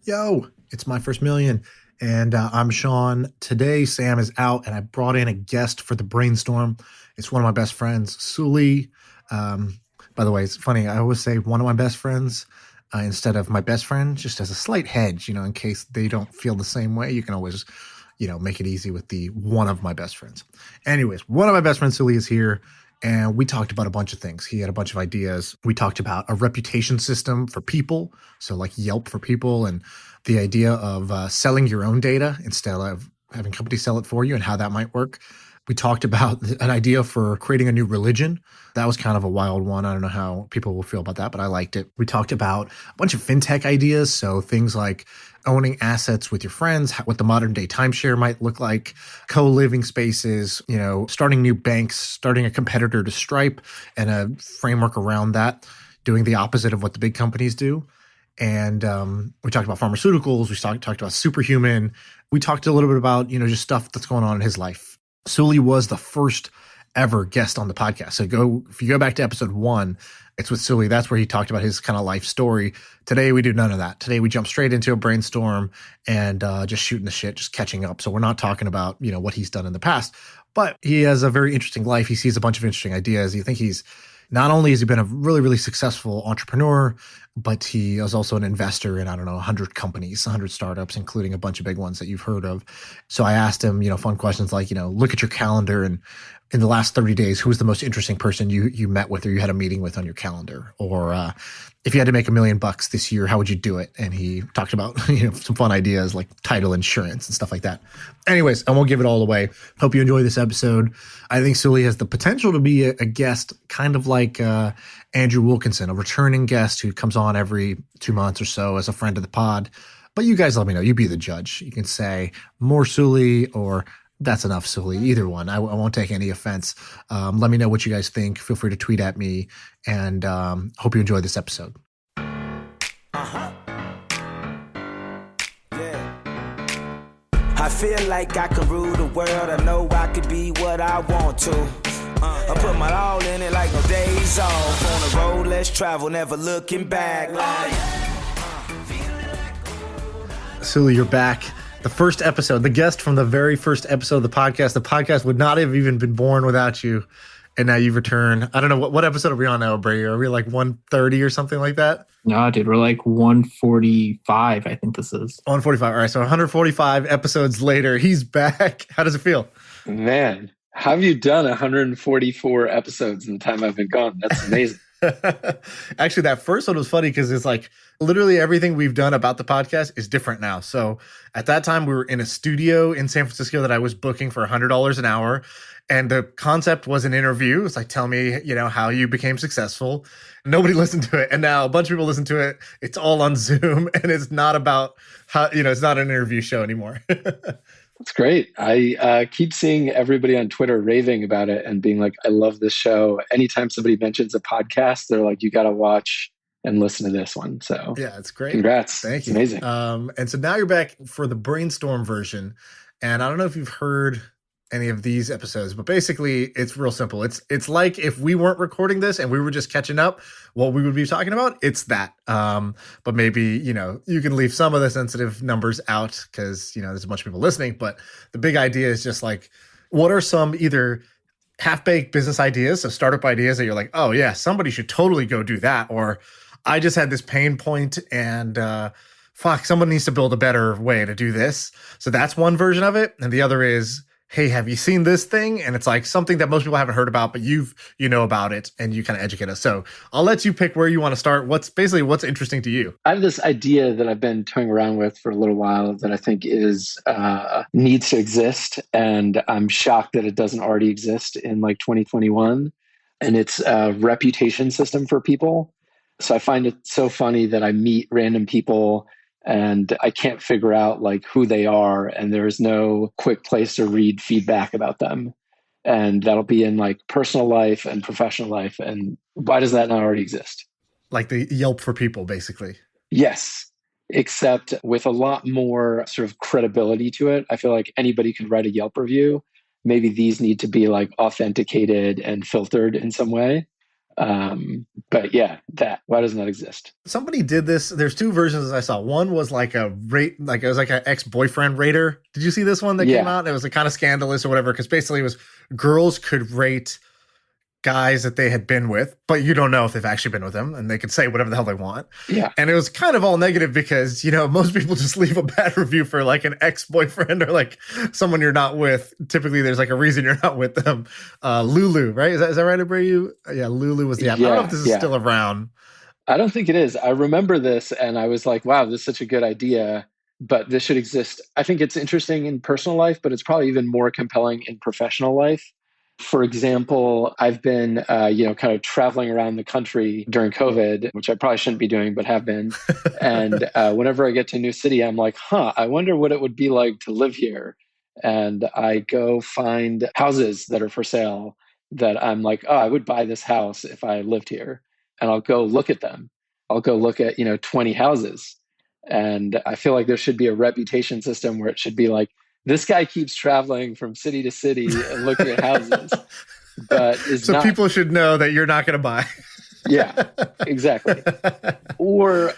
Yo, it's my first million. And I'm Sean. Today, Sam is out, and I brought in a guest for the brainstorm. It's one of my best friends, Suli. Um, by the way, it's funny. I always say one of my best friends instead of my best friend, just as a slight hedge, in case they don't feel the same way. You can always, make it easy with the one of my best friends. Anyways, one of my best friends, Suli, is here. And we talked about a bunch of things. He had a bunch of ideas. We talked about a reputation system for people. So like Yelp for people and the idea of selling your own data instead of having companies sell it for you and how that might work. We talked about an idea for creating a new religion. That was kind of a wild one. I don't know how people will feel about that, but I liked it. We talked about a bunch of fintech ideas. So things like owning assets with your friends, what the modern day timeshare might look like, co-living spaces, starting new banks, starting a competitor to Stripe and a framework around that, doing the opposite of what the big companies do. And we talked about pharmaceuticals. We talked about superhuman. We talked a little bit about, just stuff that's going on in his life. Suli was the first ever guest on the podcast. So if you go back to episode 1, it's with Suli. That's where he talked about his kind of life story. Today, we do none of that. Today, we jump straight into a brainstorm and just shooting the shit, just catching up. So we're not talking about, what he's done in the past, but he has a very interesting life. He sees a bunch of interesting ideas. You think not only has he been a really, really successful entrepreneur, but he is also an investor in, 100 companies, 100 startups, including a bunch of big ones that you've heard of. So I asked him, fun questions like, look at your calendar and in the last 30 days, who was the most interesting person you met with or you had a meeting with on your calendar? Or if you had to make $1 million this year, how would you do it? And he talked about, some fun ideas like title insurance and stuff like that. Anyways, I won't give it all away. Hope you enjoy this episode. I think Suli has the potential to be a guest, kind of like Andrew Wilkinson, a returning guest who comes on every 2 months or so as a friend of the pod. But you guys let me know. You be the judge. You can say more Suli or that's enough, Suli. Either one. I won't take any offense. Let me know what you guys think. Feel free to tweet at me. And hope you enjoy this episode. Uh-huh. Yeah. I feel like I can rule the world. I know I could be what I want to. I put my all in it like no days off. On the road, let's travel, never looking back. Suli, you're back. The first episode, the guest from the very first episode of the podcast. The podcast would not have even been born without you. And now you've returned. I don't know, what episode are we on now, Brady? Are we like 130 or something like that? No, dude, we're like 145, I think this is. 145. All right, so 145 episodes later, he's back. How does it feel? Man, how have you done 144 episodes in the time I've been gone? That's amazing. Actually, that first one was funny because it's like literally everything we've done about the podcast is different now. So at that time, we were in a studio in San Francisco that I was booking for $100 an hour. And the concept was an interview. It's like, tell me, how you became successful. Nobody listened to it. And now a bunch of people listen to it. It's all on Zoom. And it's not about how, it's not an interview show anymore. That's great. I keep seeing everybody on Twitter raving about it and being like, I love this show. Anytime somebody mentions a podcast, they're like, you got to watch and listen to this one. So yeah, it's great. Congrats. Thank you. Amazing. And so now you're back for the brainstorm version. And I don't know if you've heard any of these episodes, but basically it's real simple. It's like if we weren't recording this and we were just catching up, what we would be talking about, it's that. But maybe, you can leave some of the sensitive numbers out because, there's a bunch of people listening. But the big idea is just like, what are some either half-baked business ideas, so startup ideas that you're like, oh yeah, somebody should totally go do that. Or I just had this pain point and someone needs to build a better way to do this. So that's one version of it. And the other is, hey, have you seen this thing? And it's like something that most people haven't heard about, but you know about it and you kind of educate us. So I'll let you pick where you want to start. What's interesting to you? I have this idea that I've been toying around with for a little while that I think is needs to exist. And I'm shocked that it doesn't already exist in like 2021. And it's a reputation system for people. So I find it so funny that I meet random people and I can't figure out like who they are. And there's no quick place to read feedback about them. And that'll be in like personal life and professional life. And why does that not already exist? Like the Yelp for people, basically. Yes, except with a lot more sort of credibility to it. I feel like anybody could write a Yelp review. Maybe these need to be like authenticated and filtered in some way. But yeah, why doesn't that exist? Somebody did this. There's two versions I saw. One was like a rate, like it was like an ex-boyfriend rater. Did you see this one that came Yeah, out? It was like kind of scandalous or whatever, because basically it was girls could rate guys that they had been with, but you don't know if they've actually been with them, and they could say whatever the hell they want. yeah, And it was kind of all negative because, most people just leave a bad review for like an ex-boyfriend or like someone you're not with. Typically there's like a reason you're not with them. Lulu, right? Is that right, Abreu? Yeah, Lulu was the app. I don't know if yeah, this is yeah. still around. I don't think it is. I remember this and I was like, wow, this is such a good idea, but this should exist. I think it's interesting in personal life, but it's probably even more compelling in professional life. For example, I've been, kind of traveling around the country during COVID, which I probably shouldn't be doing, but have been. And whenever I get to a new city, I'm like, I wonder what it would be like to live here. And I go find houses that are for sale that I'm like, I would buy this house if I lived here. And I'll go look at them. I'll go look at, 20 houses. And I feel like there should be a reputation system where it should be like, this guy keeps traveling from city to city and looking at houses, but is So not. people should know that you're not going to buy. Yeah, exactly. Or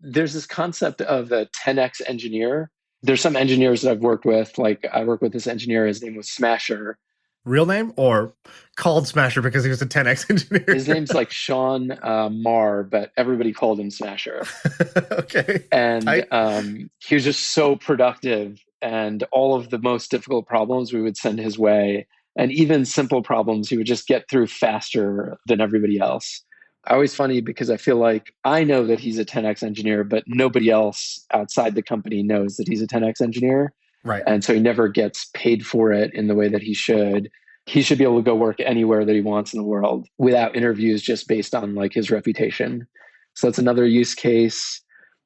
there's this concept of a 10x engineer. There's some engineers that I've worked with. Like I work with this engineer. His name was Smasher. Real name or called Smasher because he was a 10x engineer? His name's like Sean Marr, but everybody called him Smasher. Okay. And he was just so productive. And all of the most difficult problems we would send his way. And even simple problems, he would just get through faster than everybody else. Always funny because I feel like I know that he's a 10x engineer, but nobody else outside the company knows that he's a 10x engineer. Right. And so he never gets paid for it in the way that he should. He should be able to go work anywhere that he wants in the world without interviews, just based on like his reputation. So that's another use case.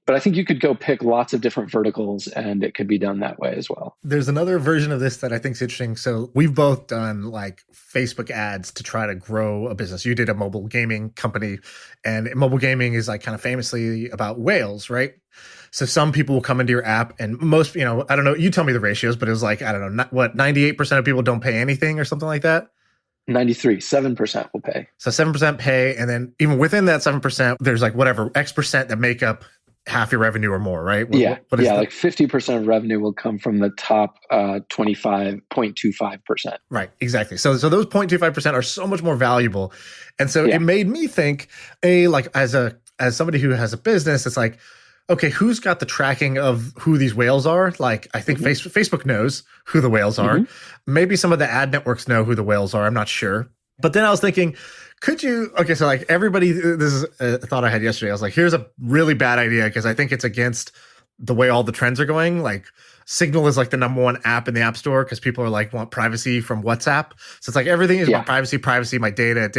But I think you could go pick lots of different verticals and it could be done that way as well. There's another version of this that I think is interesting. So we've both done like Facebook ads to try to grow a business. You did a mobile gaming company, and mobile gaming is like kind of famously about whales, right? So some people will come into your app, and most, I don't know, you tell me the ratios, but it was like, I don't know, 98% of people don't pay anything or something like that? 7% will pay. So 7% pay. And then even within that 7%, there's like whatever X percent that make up half your revenue or more, right? What like 50% of revenue will come from the top 25.25%. Right, exactly. So those 0.25% are so much more valuable. And so it made me think, like as somebody who has a business, it's like, okay, who's got the tracking of who these whales are? Like, I think Facebook knows who the whales are. Maybe some of the ad networks know who the whales are. I'm not sure. But then I was thinking, so like everybody, this is a thought I had yesterday. I was like, here's a really bad idea because I think it's against the way all the trends are going. Like Signal is like the number one app in the App Store because people are like want privacy from WhatsApp. So it's like everything is about privacy, my data,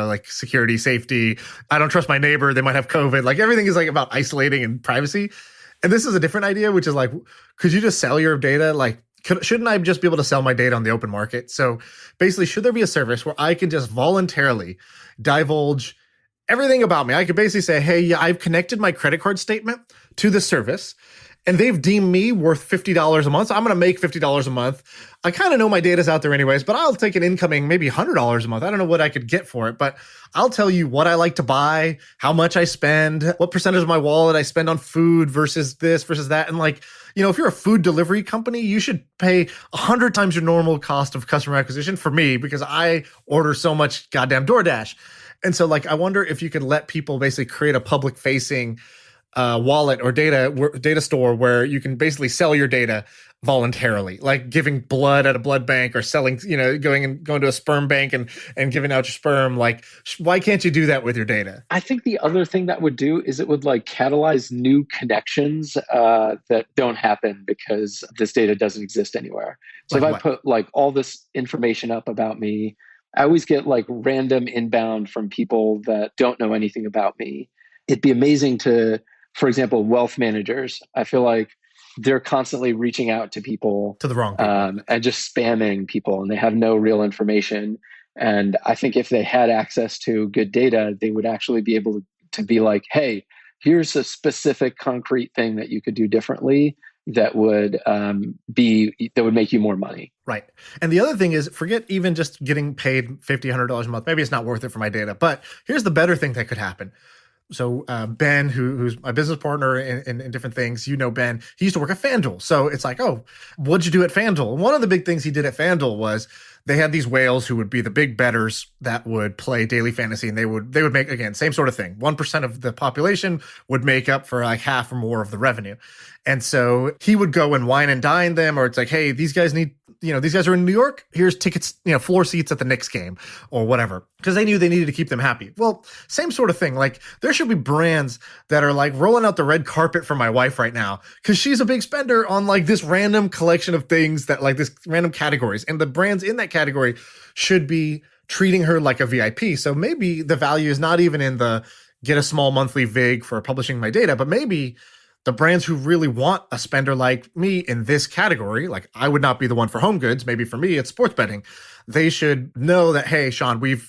like security, safety. I don't trust my neighbor. They might have COVID. Like everything is like about isolating and privacy. And this is a different idea, which is like, could you just sell your data? Like, shouldn't I just be able to sell my data on the open market? So basically, should there be a service where I can just voluntarily divulge everything about me? I could basically say, hey, I've connected my credit card statement to the service, and they've deemed me worth $50 a month. So I'm going to make $50 a month. I kind of know my data's out there anyways, but I'll take an incoming maybe $100 a month. I don't know what I could get for it, but I'll tell you what I like to buy, how much I spend, what percentage of my wallet I spend on food versus this versus that. And like, if you're a food delivery company, you should pay 100 times your normal cost of customer acquisition for me because I order so much goddamn DoorDash. And so like, I wonder if you could let people basically create a public facing wallet or data store where you can basically sell your data voluntarily, like giving blood at a blood bank or selling, going to a sperm bank and giving out your sperm. Like, why can't you do that with your data? I think the other thing that would do is it would like catalyze new connections that don't happen because this data doesn't exist anywhere. So if I put like all this information up about me, I always get like random inbound from people that don't know anything about me. It'd be amazing to, for example, wealth managers. I feel like they're constantly reaching out to people, to the wrong people, and just spamming people, and they have no real information. And I think if they had access to good data, they would actually be able to be like, hey, here's a specific concrete thing that you could do differently. that would make you more money. Right. And the other thing is, forget even just getting paid $50, $100 a month. Maybe it's not worth it for my data. But here's the better thing that could happen. So Ben, who's my business partner in different things, Ben, he used to work at FanDuel. So it's like, oh, what'd you do at FanDuel? One of the big things he did at FanDuel was they had these whales who would be the big bettors that would play daily fantasy, and they would make, again, same sort of thing. 1% of the population would make up for like half or more of the revenue. And so he would go and wine and dine them, or it's like, hey, these guys are in New York. Here's tickets, floor seats at the Knicks game or whatever, because they knew they needed to keep them happy. Well, same sort of thing. Like there should be brands that are like rolling out the red carpet for my wife right now because she's a big spender on like this random collection of things that like this random categories, and the brands in that category should be treating her like a VIP. So maybe the value is not even in the get a small monthly VIG for publishing my data, but maybe the brands who really want a spender like me in this category, like I would not be the one for home goods. Maybe for me, it's sports betting. They should know that, hey, Sean, we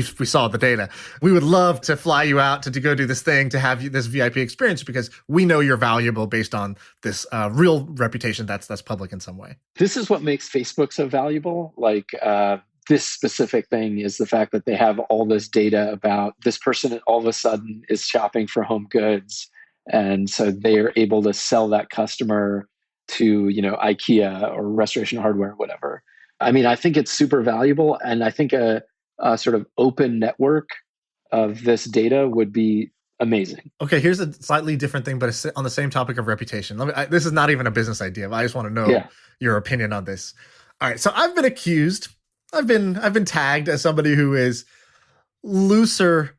saw the data. We would love to fly you out to go do this thing, to have this VIP experience because we know you're valuable based on this real reputation that's public in some way. This is what makes Facebook so valuable. Like this specific thing is the fact that they have all this data about this person all of a sudden is shopping for home goods. And so they are able to sell that customer to, IKEA or Restoration Hardware, whatever. I mean, I think it's super valuable. And I think a sort of open network of this data would be amazing. Okay, here's a slightly different thing, but it's on the same topic of reputation. This is not even a business idea, but I just want to know your opinion on this. All right, so I've been accused, I've been tagged as somebody who is looser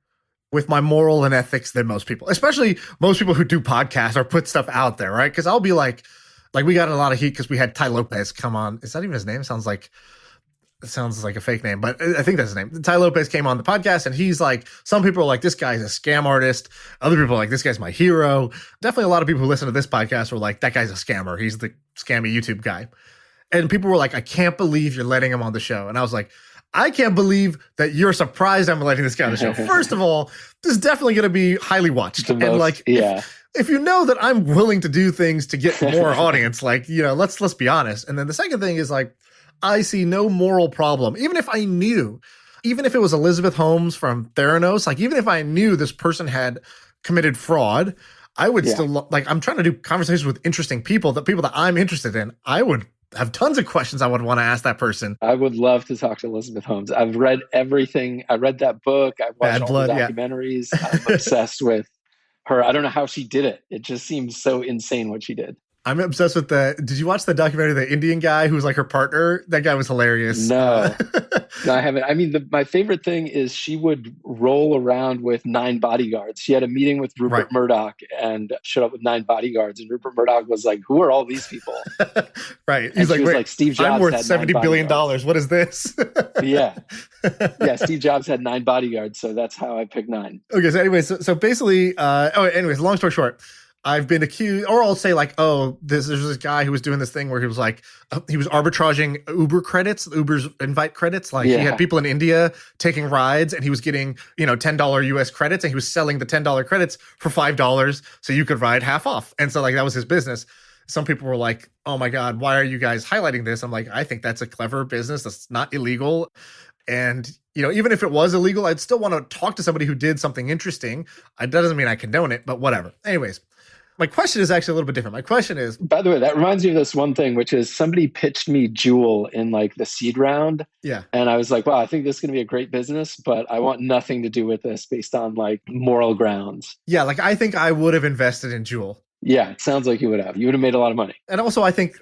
with my moral and ethics than most people, especially most people who do podcasts or put stuff out there, right? Because I'll be like we got a lot of heat because we had Ty Lopez come on. Is that even his name? It sounds like a fake name, but I think that's his name. Ty Lopez came on the podcast, and he's like, some people are like, this guy's a scam artist. Other people are like, this guy's my hero. Definitely a lot of people who listen to this podcast were like, that guy's a scammer. He's the scammy YouTube guy. And people were like, I can't believe you're letting him on the show. And I was like, I can't believe that you're surprised I'm letting this guy on the show. First of all, this is definitely going to be highly watched. If you know that I'm willing to do things to get more audience, let's be honest. And then the second thing is like, I see no moral problem. Even if it was Elizabeth Holmes from Theranos, like even if I knew this person had committed fraud, I would still I'm trying to do conversations with interesting people, the people that I'm interested in. I would have tons of questions I would want to ask that person. I would love to talk to Elizabeth Holmes. I've read everything. I read that book. I watched all the documentaries. I'm obsessed with her. I don't know how she did it. It just seems so insane what she did. I'm obsessed with did you watch the documentary, the Indian guy who was like her partner? That guy was hilarious. No, I haven't. I mean, my favorite thing is she would roll around with 9 bodyguards. She had a meeting with Rupert Murdoch and showed up with 9 bodyguards. And Rupert Murdoch was like, who are all these people? Right. He's like, Steve Jobs, I'm worth $70 billion. What is this? Yeah. Steve Jobs had 9 bodyguards. So that's how I picked 9. Okay. So anyways, so basically, long story short, I've been accused, or I'll say like, oh, there's this guy who was doing this thing where he was like, he was arbitraging Uber credits, Uber's invite credits. Like he had people in India taking rides, and he was getting, $10 US credits, and he was selling the $10 credits for $5 so you could ride half off. And so like that was his business. Some people were like, oh my God, why are you guys highlighting this? I'm like, I think that's a clever business. That's not illegal. And, even if it was illegal, I'd still want to talk to somebody who did something interesting. That doesn't mean I condone it, but whatever. Anyways. My question is actually a little bit different. My question is... By the way, that reminds me of this one thing, which is somebody pitched me Jewel in like the seed round. Yeah. And I was like, wow, I think this is going to be a great business, but I want nothing to do with this based on like moral grounds. Yeah, like I think I would have invested in Jewel. Yeah, it sounds like you would have. You would have made a lot of money. And also I think,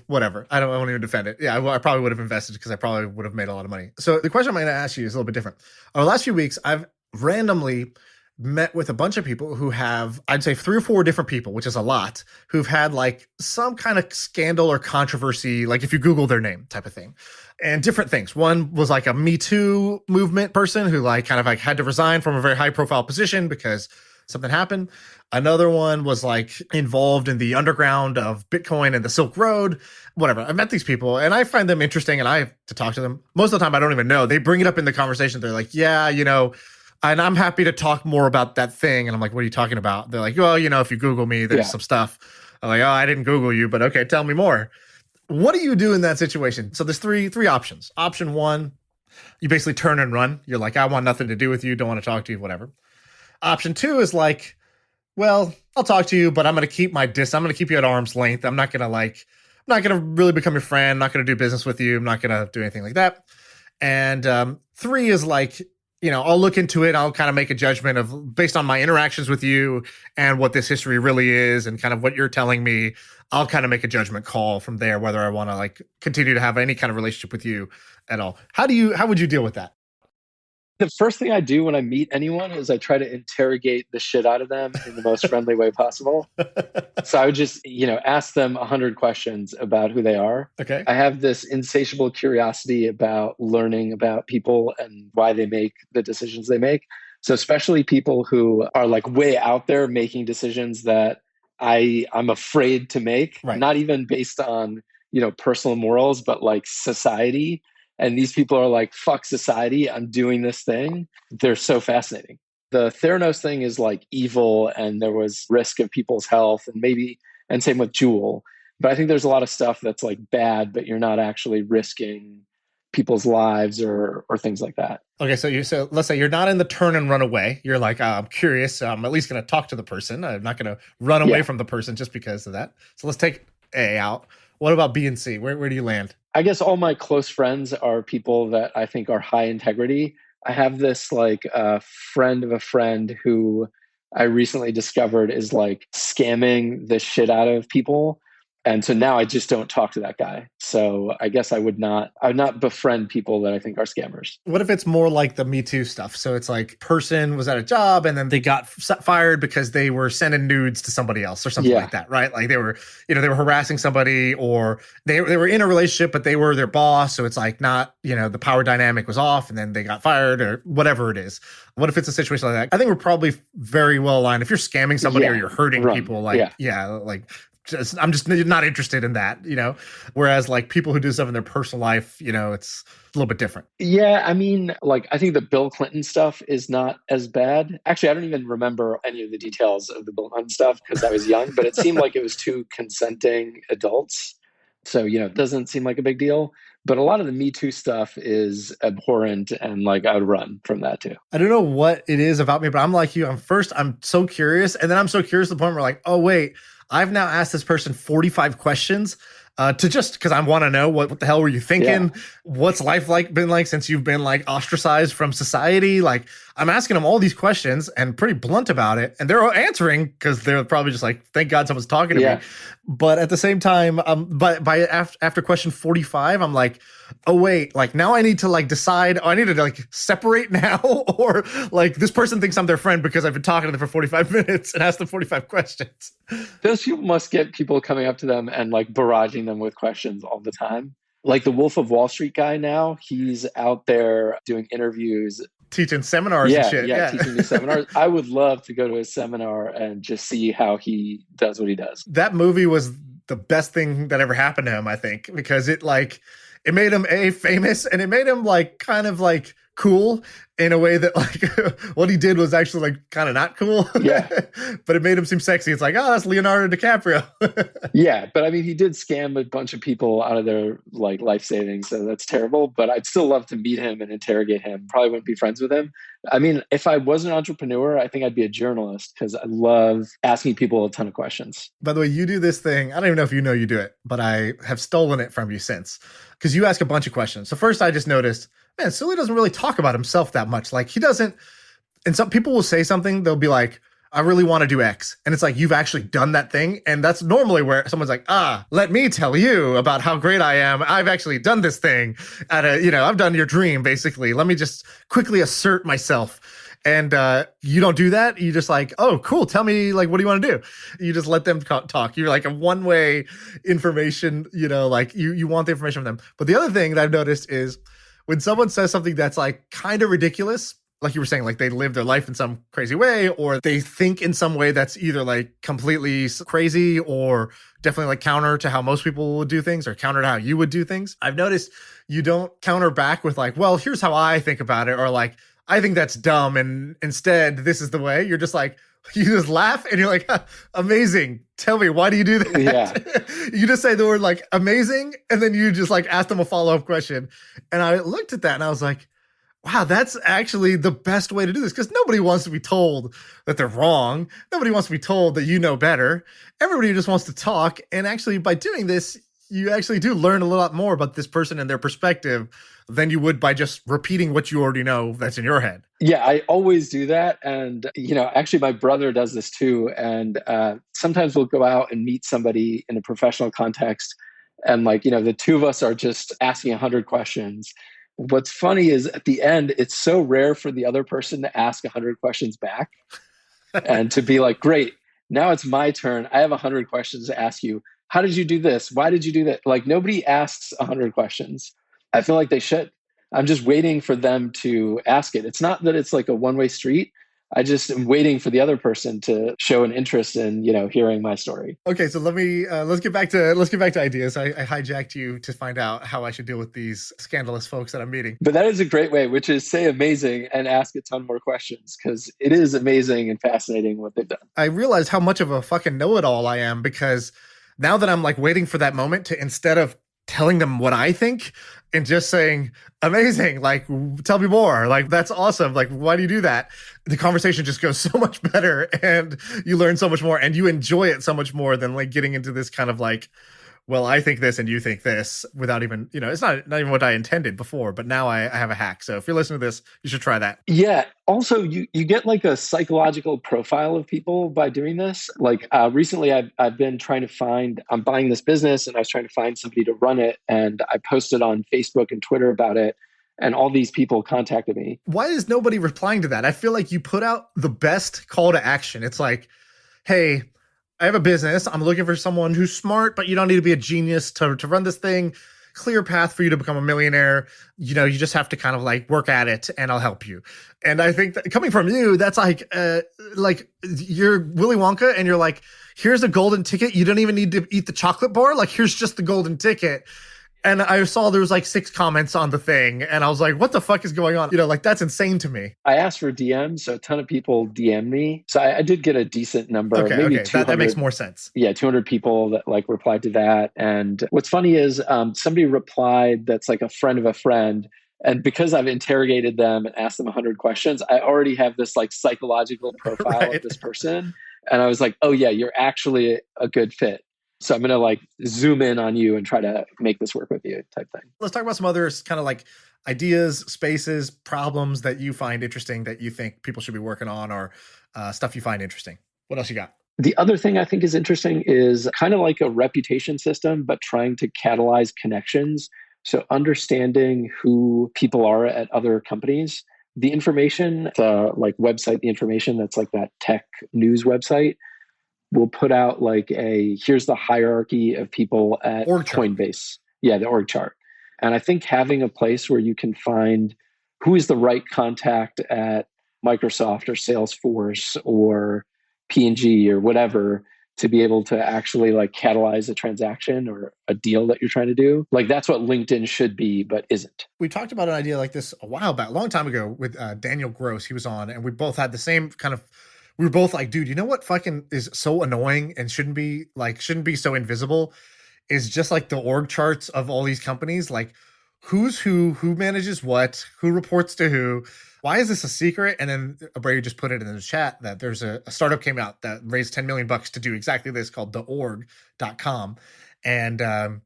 whatever. I won't even defend it. Yeah, I probably would have invested because I probably would have made a lot of money. So the question I'm going to ask you is a little bit different. Over the last few weeks, I've randomly met with a bunch of people who have, I'd say 3 or 4 different people, which is a lot, who've had like some kind of scandal or controversy, like if you Google their name type of thing, and different things. One was like a Me Too movement person who like kind of like had to resign from a very high profile position because something happened. Another one was like involved in the underground of Bitcoin and the Silk Road, whatever. I met these people and I find them interesting and I have to talk to them. Most of the time I don't even know. They bring it up in the conversation. They're like, yeah, and I'm happy to talk more about that thing. And I'm like, what are you talking about? They're like, well, if you Google me, there's some stuff I'm like, oh, I didn't Google you, but okay, tell me more. What do you do in that situation? So there's three options. Option one, you basically turn and run. You're like, I want nothing to do with you, don't want to talk to you, whatever. Option two is like, well, I'll talk to you, but I'm going to keep my I'm going to keep you at arm's length. I'm not going to really become your friend. I'm not going to do business with you. I'm not going to do anything like that. And three is like, I'll look into it. I'll kind of make a judgment of based on my interactions with you and what this history really is and kind of what you're telling me. I'll kind of make a judgment call from there, whether I want to like continue to have any kind of relationship with you at all. How would you deal with that? The first thing I do when I meet anyone is I try to interrogate the shit out of them in the most friendly way possible. So I would just, ask them 100 questions about who they are. Okay. I have this insatiable curiosity about learning about people and why they make the decisions they make. So especially people who are like way out there making decisions that I'm afraid to make, right. Not even based on, personal morals, but like society. And these people are like, fuck society, I'm doing this thing. They're so fascinating. The Theranos thing is like evil and there was risk of people's health and same with Jewel. But I think there's a lot of stuff that's like bad, but you're not actually risking people's lives or things like that. Okay, so let's say you're not in the turn and run away. You're like, I'm curious. So I'm at least going to talk to the person. I'm not going to run away from the person just because of that. So let's take A out. What about B and C? Where do you land? I guess all my close friends are people that I think are high integrity. I have this like friend of a friend who I recently discovered is like scamming the shit out of people. And so now I just don't talk to that guy. So I guess I would not befriend people that I think are scammers. What if it's more like the Me Too stuff? So it's like person was at a job and then they got fired because they were sending nudes to somebody else or something like that, right? Like they were harassing somebody or they were in a relationship, but they were their boss. So it's like not, the power dynamic was off and then they got fired or whatever it is. What if it's a situation like that? I think we're probably very well aligned. If you're scamming somebody or you're hurting people, I'm just not interested in that, whereas like people who do stuff in their personal life, it's a little bit different. Yeah. I mean, like, I think the Bill Clinton stuff is not as bad. Actually, I don't even remember any of the details of the Bill Clinton stuff because I was young, but it seemed like it was two consenting adults. So, it doesn't seem like a big deal. But a lot of the Me Too stuff is abhorrent and like I would run from that too. I don't know what it is about me, but I'm like you. I'm so curious. And then I'm so curious to the point where like, oh, wait, I've now asked this person 45 questions to just because I want to know what the hell were you thinking? Yeah. What's life been like since you've been like ostracized from society? Like I'm asking them all these questions and pretty blunt about it. And they're answering because they're probably just like, thank God someone's talking to me. But at the same time, after question 45, I'm like, oh, wait, like now I need to like decide, I need to like separate now or like this person thinks I'm their friend because I've been talking to them for 45 minutes and asked them 45 questions. Those people must get people coming up to them and like barraging them with questions all the time. Like the Wolf of Wall Street guy now, he's out there doing interviews. Teaching seminars and shit. Yeah, teaching these seminars. I would love to go to his seminar and just see how he does what he does. That movie was the best thing that ever happened to him, I think, because it made him famous and it made him like kind of like cool in a way that like what he did was actually like kind of not cool. Yeah. But it made him seem sexy. It's like, oh, that's Leonardo DiCaprio. Yeah. But I mean, he did scam a bunch of people out of their like life savings. So that's terrible. But I'd still love to meet him and interrogate him. Probably wouldn't be friends with him. I mean, if I was an entrepreneur, I think I'd be a journalist because I love asking people a ton of questions. By the way, you do this thing. I don't even know if you know you do it, but I have stolen it from you since because you ask a bunch of questions. So first I just noticed, man, Suli doesn't really talk about himself that much. Like he doesn't, and some people will say something, they'll be like, I really want to do X. And it's like, you've actually done that thing. And that's normally where someone's like, let me tell you about how great I am. I've actually done this thing I've done your dream, basically. Let me just quickly assert myself. And you don't do that. You just like, oh, cool. Tell me, like, what do you want to do? You just let them talk. You're like a one-way information, like you want the information from them. But the other thing that I've noticed is when someone says something that's like kind of ridiculous, like you were saying, like they live their life in some crazy way, or they think in some way that's either like completely crazy or definitely like counter to how most people would do things or counter to how you would do things. I've noticed you don't counter back with like, well, here's how I think about it, or like, I think that's dumb and instead this is the way. You're just like, You just laugh and you're like, huh, amazing. Tell me, why do you do that? Yeah. You just say the word like amazing, and then you just like ask them a follow-up question. And I looked at that and I was like, wow, that's actually the best way to do this, because nobody wants to be told that they're wrong. Nobody wants to be told that you know better. Everybody just wants to talk. And actually, by doing this, you actually do learn a lot more about this person and their perspective than you would by just repeating what you already know that's in your head. Yeah, I always do that. And, actually my brother does this too. And sometimes we'll go out and meet somebody in a professional context. And the two of us are just asking 100 questions. What's funny is at the end, it's so rare for the other person to ask 100 questions back and to be like, great, now it's my turn. I have 100 questions to ask you. How did you do this? Why did you do that? Like, nobody asks 100 questions. I feel like they should. I'm just waiting for them to ask it. It's not that it's like a one-way street. I just am waiting for the other person to show an interest in, hearing my story. Okay, so let's get back to ideas. I hijacked you to find out how I should deal with these scandalous folks that I'm meeting. But that is a great way, which is say amazing and ask a ton more questions, because it is amazing and fascinating what they've done. I realized how much of a fucking know-it-all I am, because now that I'm like waiting for that moment to, instead of telling them what I think and just saying amazing, like tell me more, like that's awesome, like why do you do that, the conversation just goes so much better and you learn so much more and you enjoy it so much more than like getting into this kind of like, well, I think this and you think this, without even, it's not even what I intended before, but now I have a hack. So if you're listening to this, you should try that. Yeah. Also, you get like a psychological profile of people by doing this. Like recently I've been trying to find, I'm buying this business and I was trying to find somebody to run it. And I posted on Facebook and Twitter about it. And all these people contacted me. Why is nobody replying to that? I feel like you put out the best call to action. It's like, hey, I have a business. I'm looking for someone who's smart, but you don't need to be a genius to run this thing. Clear path for you to become a millionaire. You just have to kind of like work at it and I'll help you. And I think that coming from you, that's like you're Willy Wonka and you're like, here's a golden ticket. You don't even need to eat the chocolate bar. Like, here's just the golden ticket. And I saw there was like 6 comments on the thing. And I was like, what the fuck is going on? Like, that's insane to me. I asked for DMs, so a ton of people DM me. So I did get a decent number. Okay, maybe okay. That makes more sense. Yeah, 200 people that like replied to that. And what's funny is somebody replied that's like a friend of a friend. And because I've interrogated them and asked them 100 questions, I already have this like psychological profile Right. of this person. And I was like, oh yeah, you're actually a good fit. So I'm going to like zoom in on you and try to make this work with you type thing. Let's talk about some other kind of like ideas, spaces, problems that you find interesting that you think people should be working on, or stuff you find interesting. What else you got? The other thing I think is interesting is kind of like a reputation system, but trying to catalyze connections. So understanding who people are at other companies, the information, the like website, the information that's like that tech news website, we'll put out like here's the hierarchy of people at Coinbase. Yeah, the org chart. And I think having a place where you can find who is the right contact at Microsoft or Salesforce or P&G or whatever to be able to actually like catalyze a transaction or a deal that you're trying to do. Like that's what LinkedIn should be, but isn't. We talked about an idea like this a while back, a long time ago with Daniel Gross. He was on and we both had the same kind of, we were both like, dude, you know what fucking is so annoying and shouldn't be so invisible is just like the org charts of all these companies. Like who's who manages what, who reports to who. Why is this a secret? And then Abreu just put it in the chat that there's a startup came out that raised $10 million to do exactly this called theorg.com. And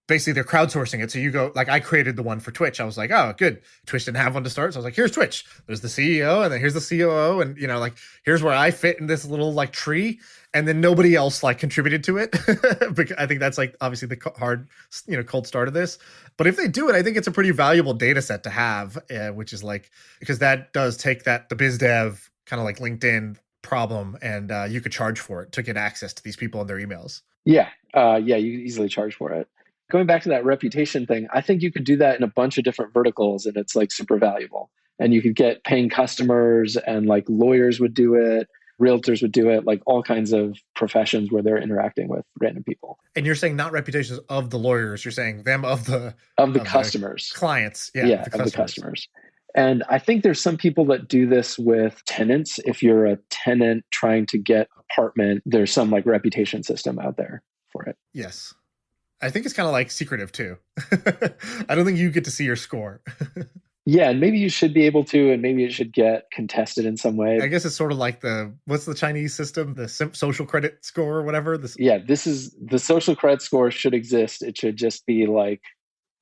basically they're crowdsourcing it. So you go, like I created the one for Twitch. I was like, oh, good. Twitch didn't have one to start. So I was like, here's Twitch. There's the CEO and then here's the COO. And, like, here's where I fit in this little like tree. And then nobody else like contributed to it. Because I think that's like obviously the hard, cold start of this. But if they do it, I think it's a pretty valuable data set to have, which is like, because that does take the biz dev kind of like LinkedIn problem and you could charge for it to get access to these people and their emails. Yeah. You easily charge for it. Going back to that reputation thing, I think you could do that in a bunch of different verticals and it's like super valuable. And you could get paying customers and like lawyers would do it, realtors would do it, like all kinds of professions where they're interacting with random people. And you're saying not reputations of the lawyers, you're saying them of the customers. The clients. Yeah, of the customers. And I think there's some people that do this with tenants. If you're a tenant trying to get apartment, there's some like reputation system out there for it. Yes. I think it's kind of like secretive too. I don't think you get to see your score. Yeah, and maybe you should be able to, and maybe it should get contested in some way. I guess it's sort of like what's the Chinese system? The social credit score or whatever? Yeah, this is the social credit score should exist. It should just be like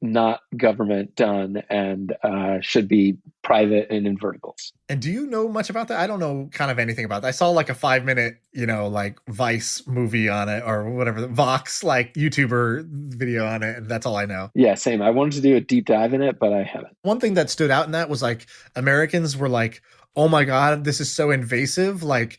not government done and should be private and in verticals. And do you know much about that? I don't know kind of anything about that. I saw like a 5-minute, like Vice movie on it or whatever, Vox like YouTuber video on it. And that's all I know. Yeah, same. I wanted to do a deep dive in it, but I haven't. One thing that stood out in that was like Americans were like, oh my God, this is so invasive. Like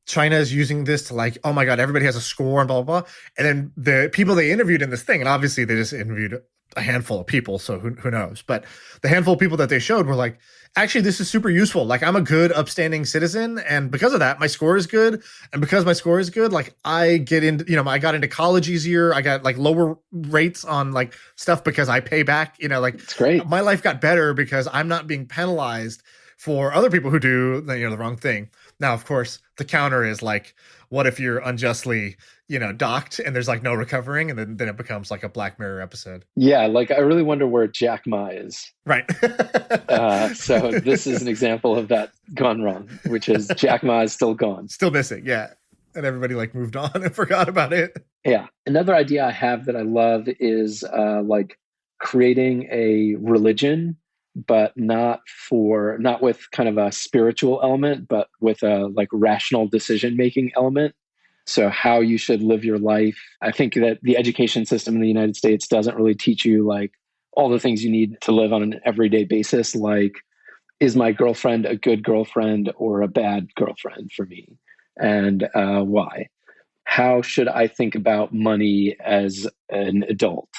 China is using this to like, oh my God, everybody has a score and blah, blah, blah. And then the people they interviewed in this thing, and obviously they just interviewed a handful of people, so who knows? But the handful of people that they showed were like, actually, this is super useful. Like, I'm a good, upstanding citizen, and because of that, my score is good. And because my score is good, like, I get into, I got into college easier. I got like lower rates on like stuff because I pay back. Like, it's great. My life got better because I'm not being penalized for other people who do the wrong thing. Now, of course, the counter is like, what if you're unjustly, docked and there's like no recovering, and then it becomes like a Black Mirror episode. Yeah, like I really wonder where Jack Ma is. Right. So this is an example of that gone wrong, which is Jack Ma is still gone. Still missing, yeah. And everybody like moved on and forgot about it. Yeah. Another idea I have that I love is like creating a religion, but not with kind of a spiritual element, but with a like rational decision-making element. So how you should live your life. I think that the education system in the United States doesn't really teach you like all the things you need to live on an everyday basis. Like, is my girlfriend a good girlfriend or a bad girlfriend for me? And why? How should I think about money as an adult?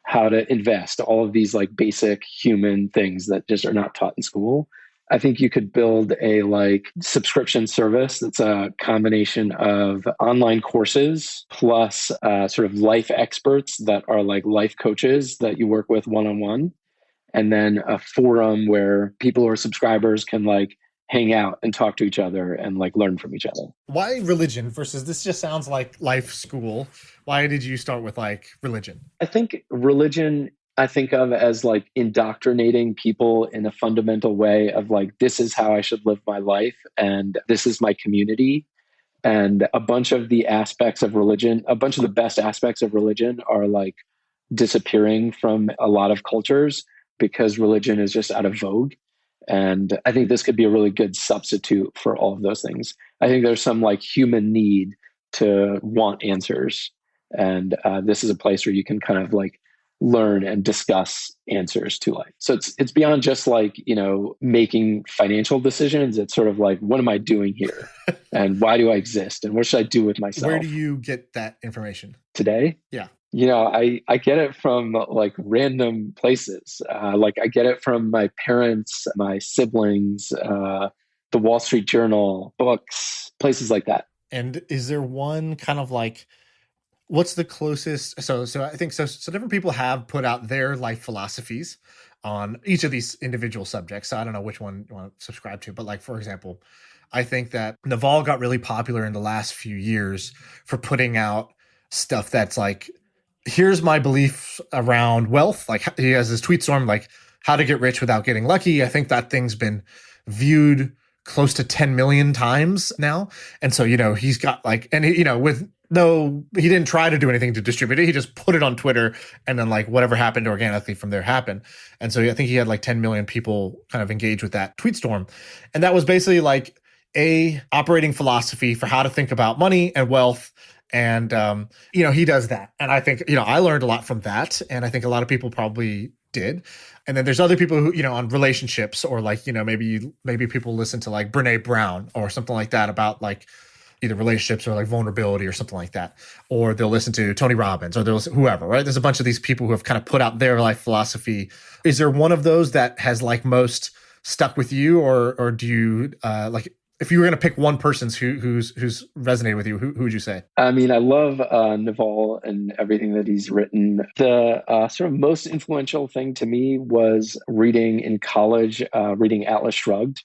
How to invest, all of these like basic human things that just are not taught in school. I think you could build a like subscription service that's a combination of online courses plus sort of life experts that are like life coaches that you work with one-on-one, and then a forum where people who are subscribers can like hang out and talk to each other and like learn from each other. Why religion versus this just sounds like life school? Why did you start with like religion? I think religion I think of as like indoctrinating people in a fundamental way of like, this is how I should live my life and this is my community. And a bunch of the aspects of religion, a bunch of the best aspects of religion are like disappearing from a lot of cultures because religion is just out of vogue. And I think this could be a really good substitute for all of those things. I think there's some like human need to want answers. And this is a place where you can kind of like learn and discuss answers to life. So it's beyond just like, making financial decisions. It's sort of like, what am I doing here? And why do I exist? And what should I do with myself? Where do you get that information? Today? Yeah. I get it from like random places. Like I get it from my parents, my siblings, the Wall Street Journal, books, places like that. And is there one kind of like, what's the closest? So I think so different people have put out their life philosophies on each of these individual subjects. So I don't know which one you want to subscribe to, but like, for example, I think that Naval got really popular in the last few years for putting out stuff that's like, here's my belief around wealth. Like he has this tweet storm, like how to get rich without getting lucky. I think that thing's been viewed close to 10 million times now. And so, he's got like, and he didn't try to do anything to distribute it. He just put it on Twitter and then like whatever happened organically from there happened. And so I think he had like 10 million people kind of engage with that tweet storm. And that was basically like a operating philosophy for how to think about money and wealth. And, he does that. And I think, I learned a lot from that. And I think a lot of people probably did. And then there's other people who, on relationships or like, maybe people listen to like Brene Brown or something like that about like either relationships or like vulnerability or something like that. Or they'll listen to Tony Robbins or they'll listen, whoever, right? There's a bunch of these people who have kind of put out their life philosophy. Is there one of those that has like most stuck with you or do you like if you were going to pick one person's who's resonated with you, who would you say? I mean, I love Naval and everything that he's written. The sort of most influential thing to me was reading in college, reading Atlas Shrugged.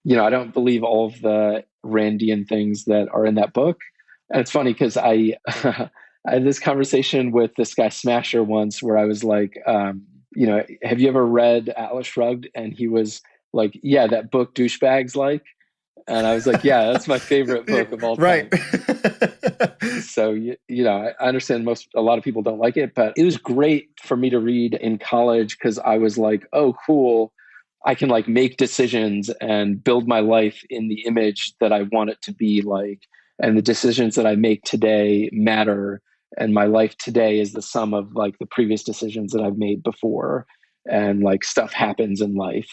I don't believe all of the Randian things that are in that book. And it's funny because I I had this conversation with this guy Smasher once where I was like, have you ever read Atlas Shrugged? And he was like, yeah, that book douchebags like. And I was like, yeah, that's my favorite book of all time. Right. So, I understand a lot of people don't like it, but it was great for me to read in college because I was like, oh, cool. I can like make decisions and build my life in the image that I want it to be like. And the decisions that I make today matter. And my life today is the sum of like the previous decisions that I've made before. And like stuff happens in life.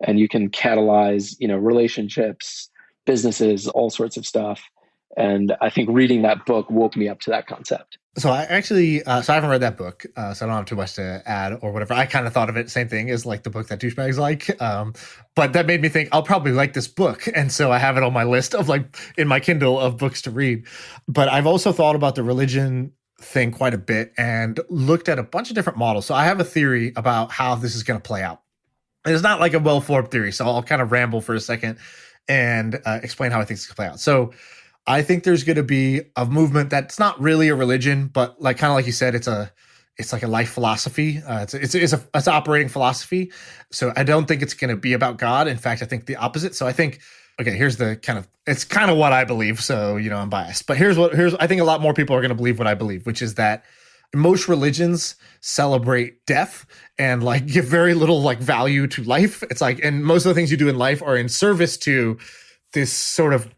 And you can catalyze, relationships, businesses, all sorts of stuff. And I think reading that book woke me up to that concept. So I actually, so I haven't read that book, so I don't have too much to add or whatever. I kind of thought of it same thing as like the book that douchebags like, but that made me think I'll probably like this book, and so I have it on my list of like in my Kindle of books to read. But I've also thought about the religion thing quite a bit and looked at a bunch of different models. So I have a theory about how this is going to play out. And it's not like a well-formed theory, so I'll kind of ramble for a second and explain how I think it's going to play out. So I think there's going to be a movement that's not really a religion, but like kind of like you said, it's like a life philosophy. It's an operating philosophy. So I don't think it's going to be about God. In fact, I think the opposite. So I think, okay, here's the it's kind of what I believe. So, I'm biased, but I think a lot more people are going to believe what I believe, which is that most religions celebrate death and like give very little like value to life. It's like, and most of the things you do in life are in service to this sort of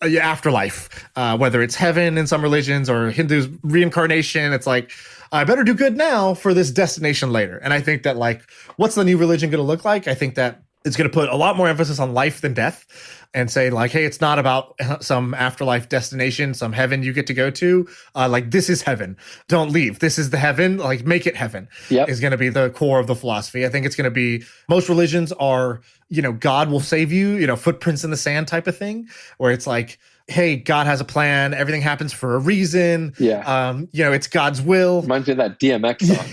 afterlife, whether it's heaven in some religions or Hindus reincarnation. It's like, I better do good now for this destination later. And I think that like, what's the new religion going to look like? I think that it's going to put a lot more emphasis on life than death and say like, hey, it's not about some afterlife destination, some heaven you get to go to. Like this is heaven. Don't leave. This is the heaven. Like make it heaven. Yep. Is going to be the core of the philosophy. I think it's going to be, most religions are, God will save you, footprints in the sand type of thing, where it's like, hey, God has a plan. Everything happens for a reason. Yeah. It's God's will. Reminds me of that DMX song.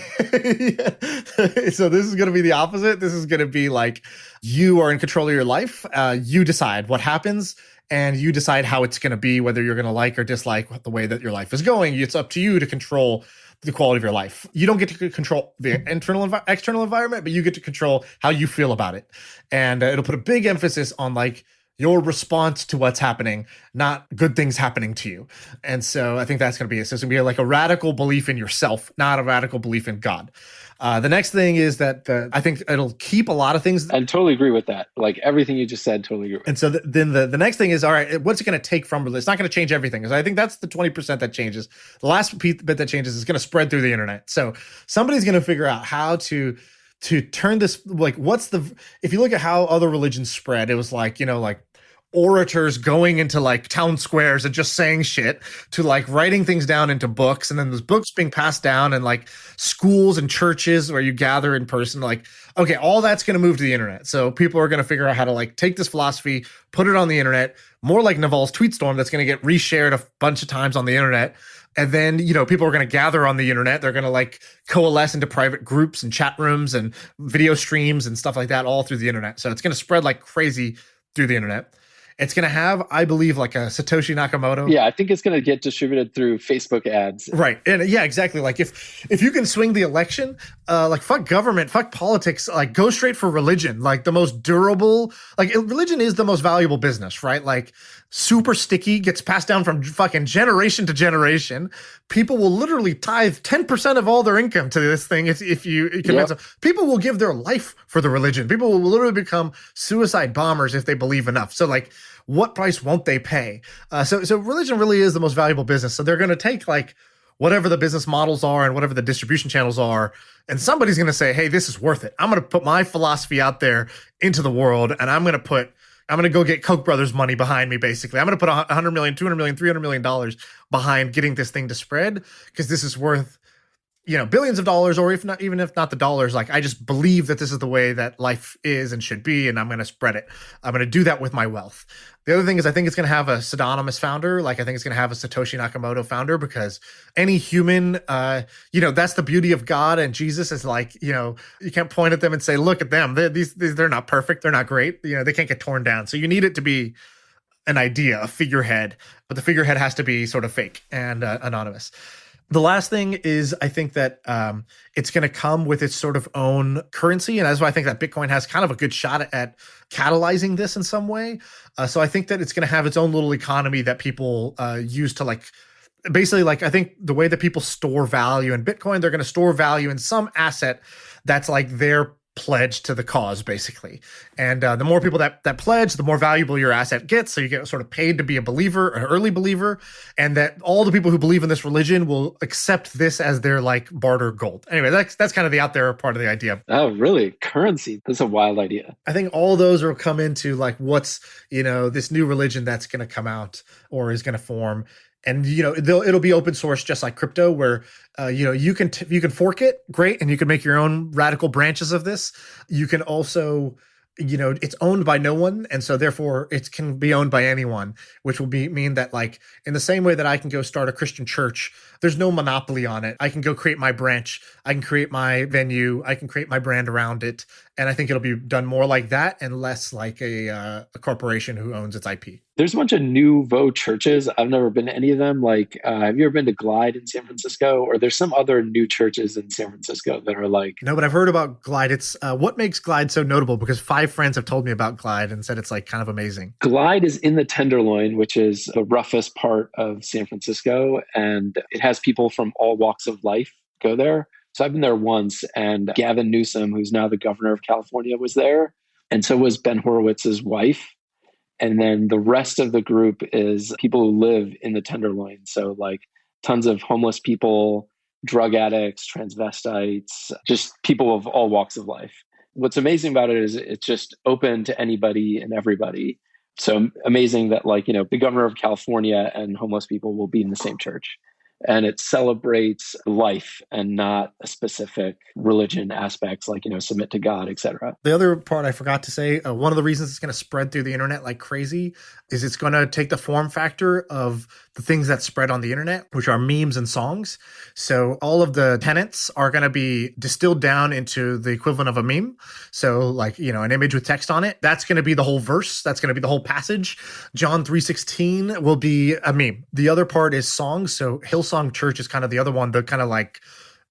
Yeah. So this is going to be the opposite. This is going to be like, you are in control of your life. You decide what happens and you decide how it's going to be, whether you're going to like or dislike the way that your life is going. It's up to you to control the quality of your life. You don't get to control the external environment, but you get to control how you feel about it. And it'll put a big emphasis on like your response to what's happening, not good things happening to you. And so I think that's going to be it. So it's going to be like a radical belief in yourself, not a radical belief in God. The next thing is that I think it'll keep a lot of things. I totally agree with that. Like everything you just said, totally agree with. And so then the next thing is, all right, what's it going to take from religion? It's not going to change everything. So I think that's the 20% that changes. The last bit that changes is going to spread through the internet. So somebody's going to figure out how to turn this, like, if you look at how other religions spread, it was like, like orators going into like town squares and just saying shit, to like writing things down into books, and then those books being passed down, and like schools and churches where you gather in person. Like, okay, all that's going to move to the internet. So people are going to figure out how to like take this philosophy, put it on the internet, more like Naval's tweet storm that's going to get reshared a bunch of times on the internet. And then, people are going to gather on the internet. They're going to like coalesce into private groups and chat rooms and video streams and stuff like that all through the internet. So it's going to spread like crazy through the internet. It's going to have, I believe, like a Satoshi Nakamoto. Yeah, I think it's going to get distributed through Facebook ads. Right. And yeah, exactly. Like if you can swing the election, like fuck government, fuck politics, like go straight for religion, like the most durable, like religion is the most valuable business, right? Like super sticky, gets passed down from fucking generation to generation. People will literally tithe 10% of all their income to this thing if you convince them. People will give their life for the religion. People will literally become suicide bombers if they believe enough. So like, what price won't they pay? So religion really is the most valuable business. So they're going to take like whatever the business models are and whatever the distribution channels are, and somebody's going to say, hey, this is worth it. I'm going to put my philosophy out there into the world, and I'm going to go get Koch brothers money behind me, basically. I'm going to put $100 million, $200 million, $300 million behind getting this thing to spread, because this is worth, billions of dollars, or if not, even if not the dollars, like I just believe that this is the way that life is and should be, and I'm going to spread it. I'm going to do that with my wealth. The other thing is I think it's going to have a pseudonymous founder. Like I think it's going to have a Satoshi Nakamoto founder, because any human, that's the beauty of God and Jesus is like, you can't point at them and say, look at them. They're not perfect. They're not great. They can't get torn down. So you need it to be an idea, a figurehead, but the figurehead has to be sort of fake and anonymous. The last thing is I think that it's going to come with its sort of own currency. And that's why I think that Bitcoin has kind of a good shot at catalyzing this in some way. So I think that it's going to have its own little economy that people use to basically I think the way that people store value in Bitcoin, they're going to store value in some asset that's like their pledge to the cause, basically. And the more people that pledge, the more valuable your asset gets. So you get sort of paid to be a believer, an early believer, and that all the people who believe in this religion will accept this as their barter gold. Anyway, that's kind of the out there part of the idea. Oh, really? Currency? That's a wild idea. I think all those will come into what's, this new religion that's going to come out or is going to form. And it'll be open source, just like crypto, where you can fork it, great, and you can make your own radical branches of this. You can also, it's owned by no one, and so therefore it can be owned by anyone, which will mean that in the same way that I can go start a Christian church, there's no monopoly on it. I can go create my branch, I can create my venue, I can create my brand around it, and I think it'll be done more like that and less like a corporation who owns its IP. There's a bunch of nouveau churches. I've never been to any of them. Have you ever been to Glide in San Francisco? Or there's some other new churches in San Francisco that are No, but I've heard about Glide. It's what makes Glide so notable, because 5 friends have told me about Glide and said it's kind of amazing. Glide is in the Tenderloin, which is the roughest part of San Francisco. And it has people from all walks of life go there. So I've been there once, and Gavin Newsom, who's now the governor of California, was there. And so was Ben Horowitz's wife. And then the rest of the group is people who live in the Tenderloin. So tons of homeless people, drug addicts, transvestites, just people of all walks of life. What's amazing about it is it's just open to anybody and everybody. So amazing that the governor of California and homeless people will be in the same church. And it celebrates life and not a specific religion aspects submit to God, etc. The other part I forgot to say, one of the reasons it's going to spread through the internet like crazy is it's going to take the form factor of the things that spread on the internet, which are memes and songs. So all of the tenets are going to be distilled down into the equivalent of a meme. So an image with text on it, that's going to be the whole verse. That's going to be the whole passage. John 3:16 will be a meme. The other part is songs. So Hillsong Church is kind of the other one, the kind of I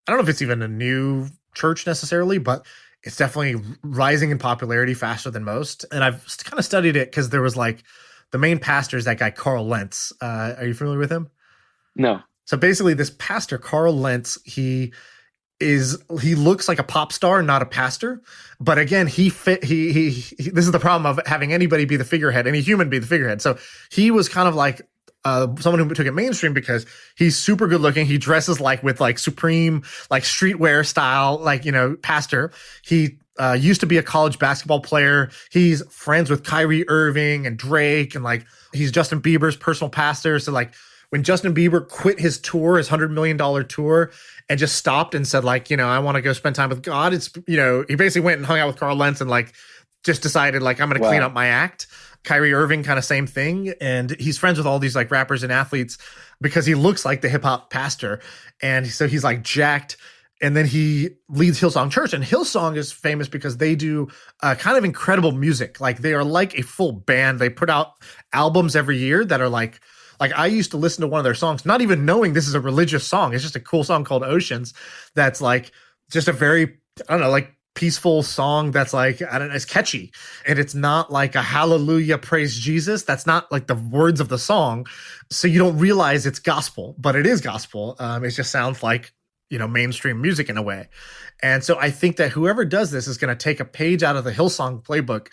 don't know if it's even a new church necessarily, but it's definitely rising in popularity faster than most. And I've kind of studied it because there was the main pastor is that guy, Carl Lentz. Are you familiar with him? No. So basically this pastor, Carl Lentz, he looks like a pop star, not a pastor. But again, he this is the problem of having anybody be the figurehead, any human be the figurehead. So he was kind of someone who took it mainstream because he's super good looking. He dresses with supreme, streetwear style, pastor. He used to be a college basketball player. He's friends with Kyrie Irving and Drake, and he's Justin Bieber's personal pastor. So when Justin Bieber quit his tour, his $100 million tour, and just stopped and said I want to go spend time with God, it's he basically went and hung out with Carl Lentz and just decided I'm going to clean up my act. Kyrie Irving, kind of same thing. And he's friends with all these rappers and athletes because he looks like the hip hop pastor. And so he's jacked. And then he leads Hillsong Church. And Hillsong is famous because they do kind of incredible music. They are a full band. They put out albums every year that are I used to listen to one of their songs, not even knowing this is a religious song. It's just a cool song called Oceans. That's just a very, I don't know, peaceful song that's I don't know, it's catchy. And it's not a hallelujah, praise Jesus. That's not the words of the song. So you don't realize it's gospel, but it is gospel. It just sounds mainstream music in a way. And so I think that whoever does this is going to take a page out of the Hillsong playbook,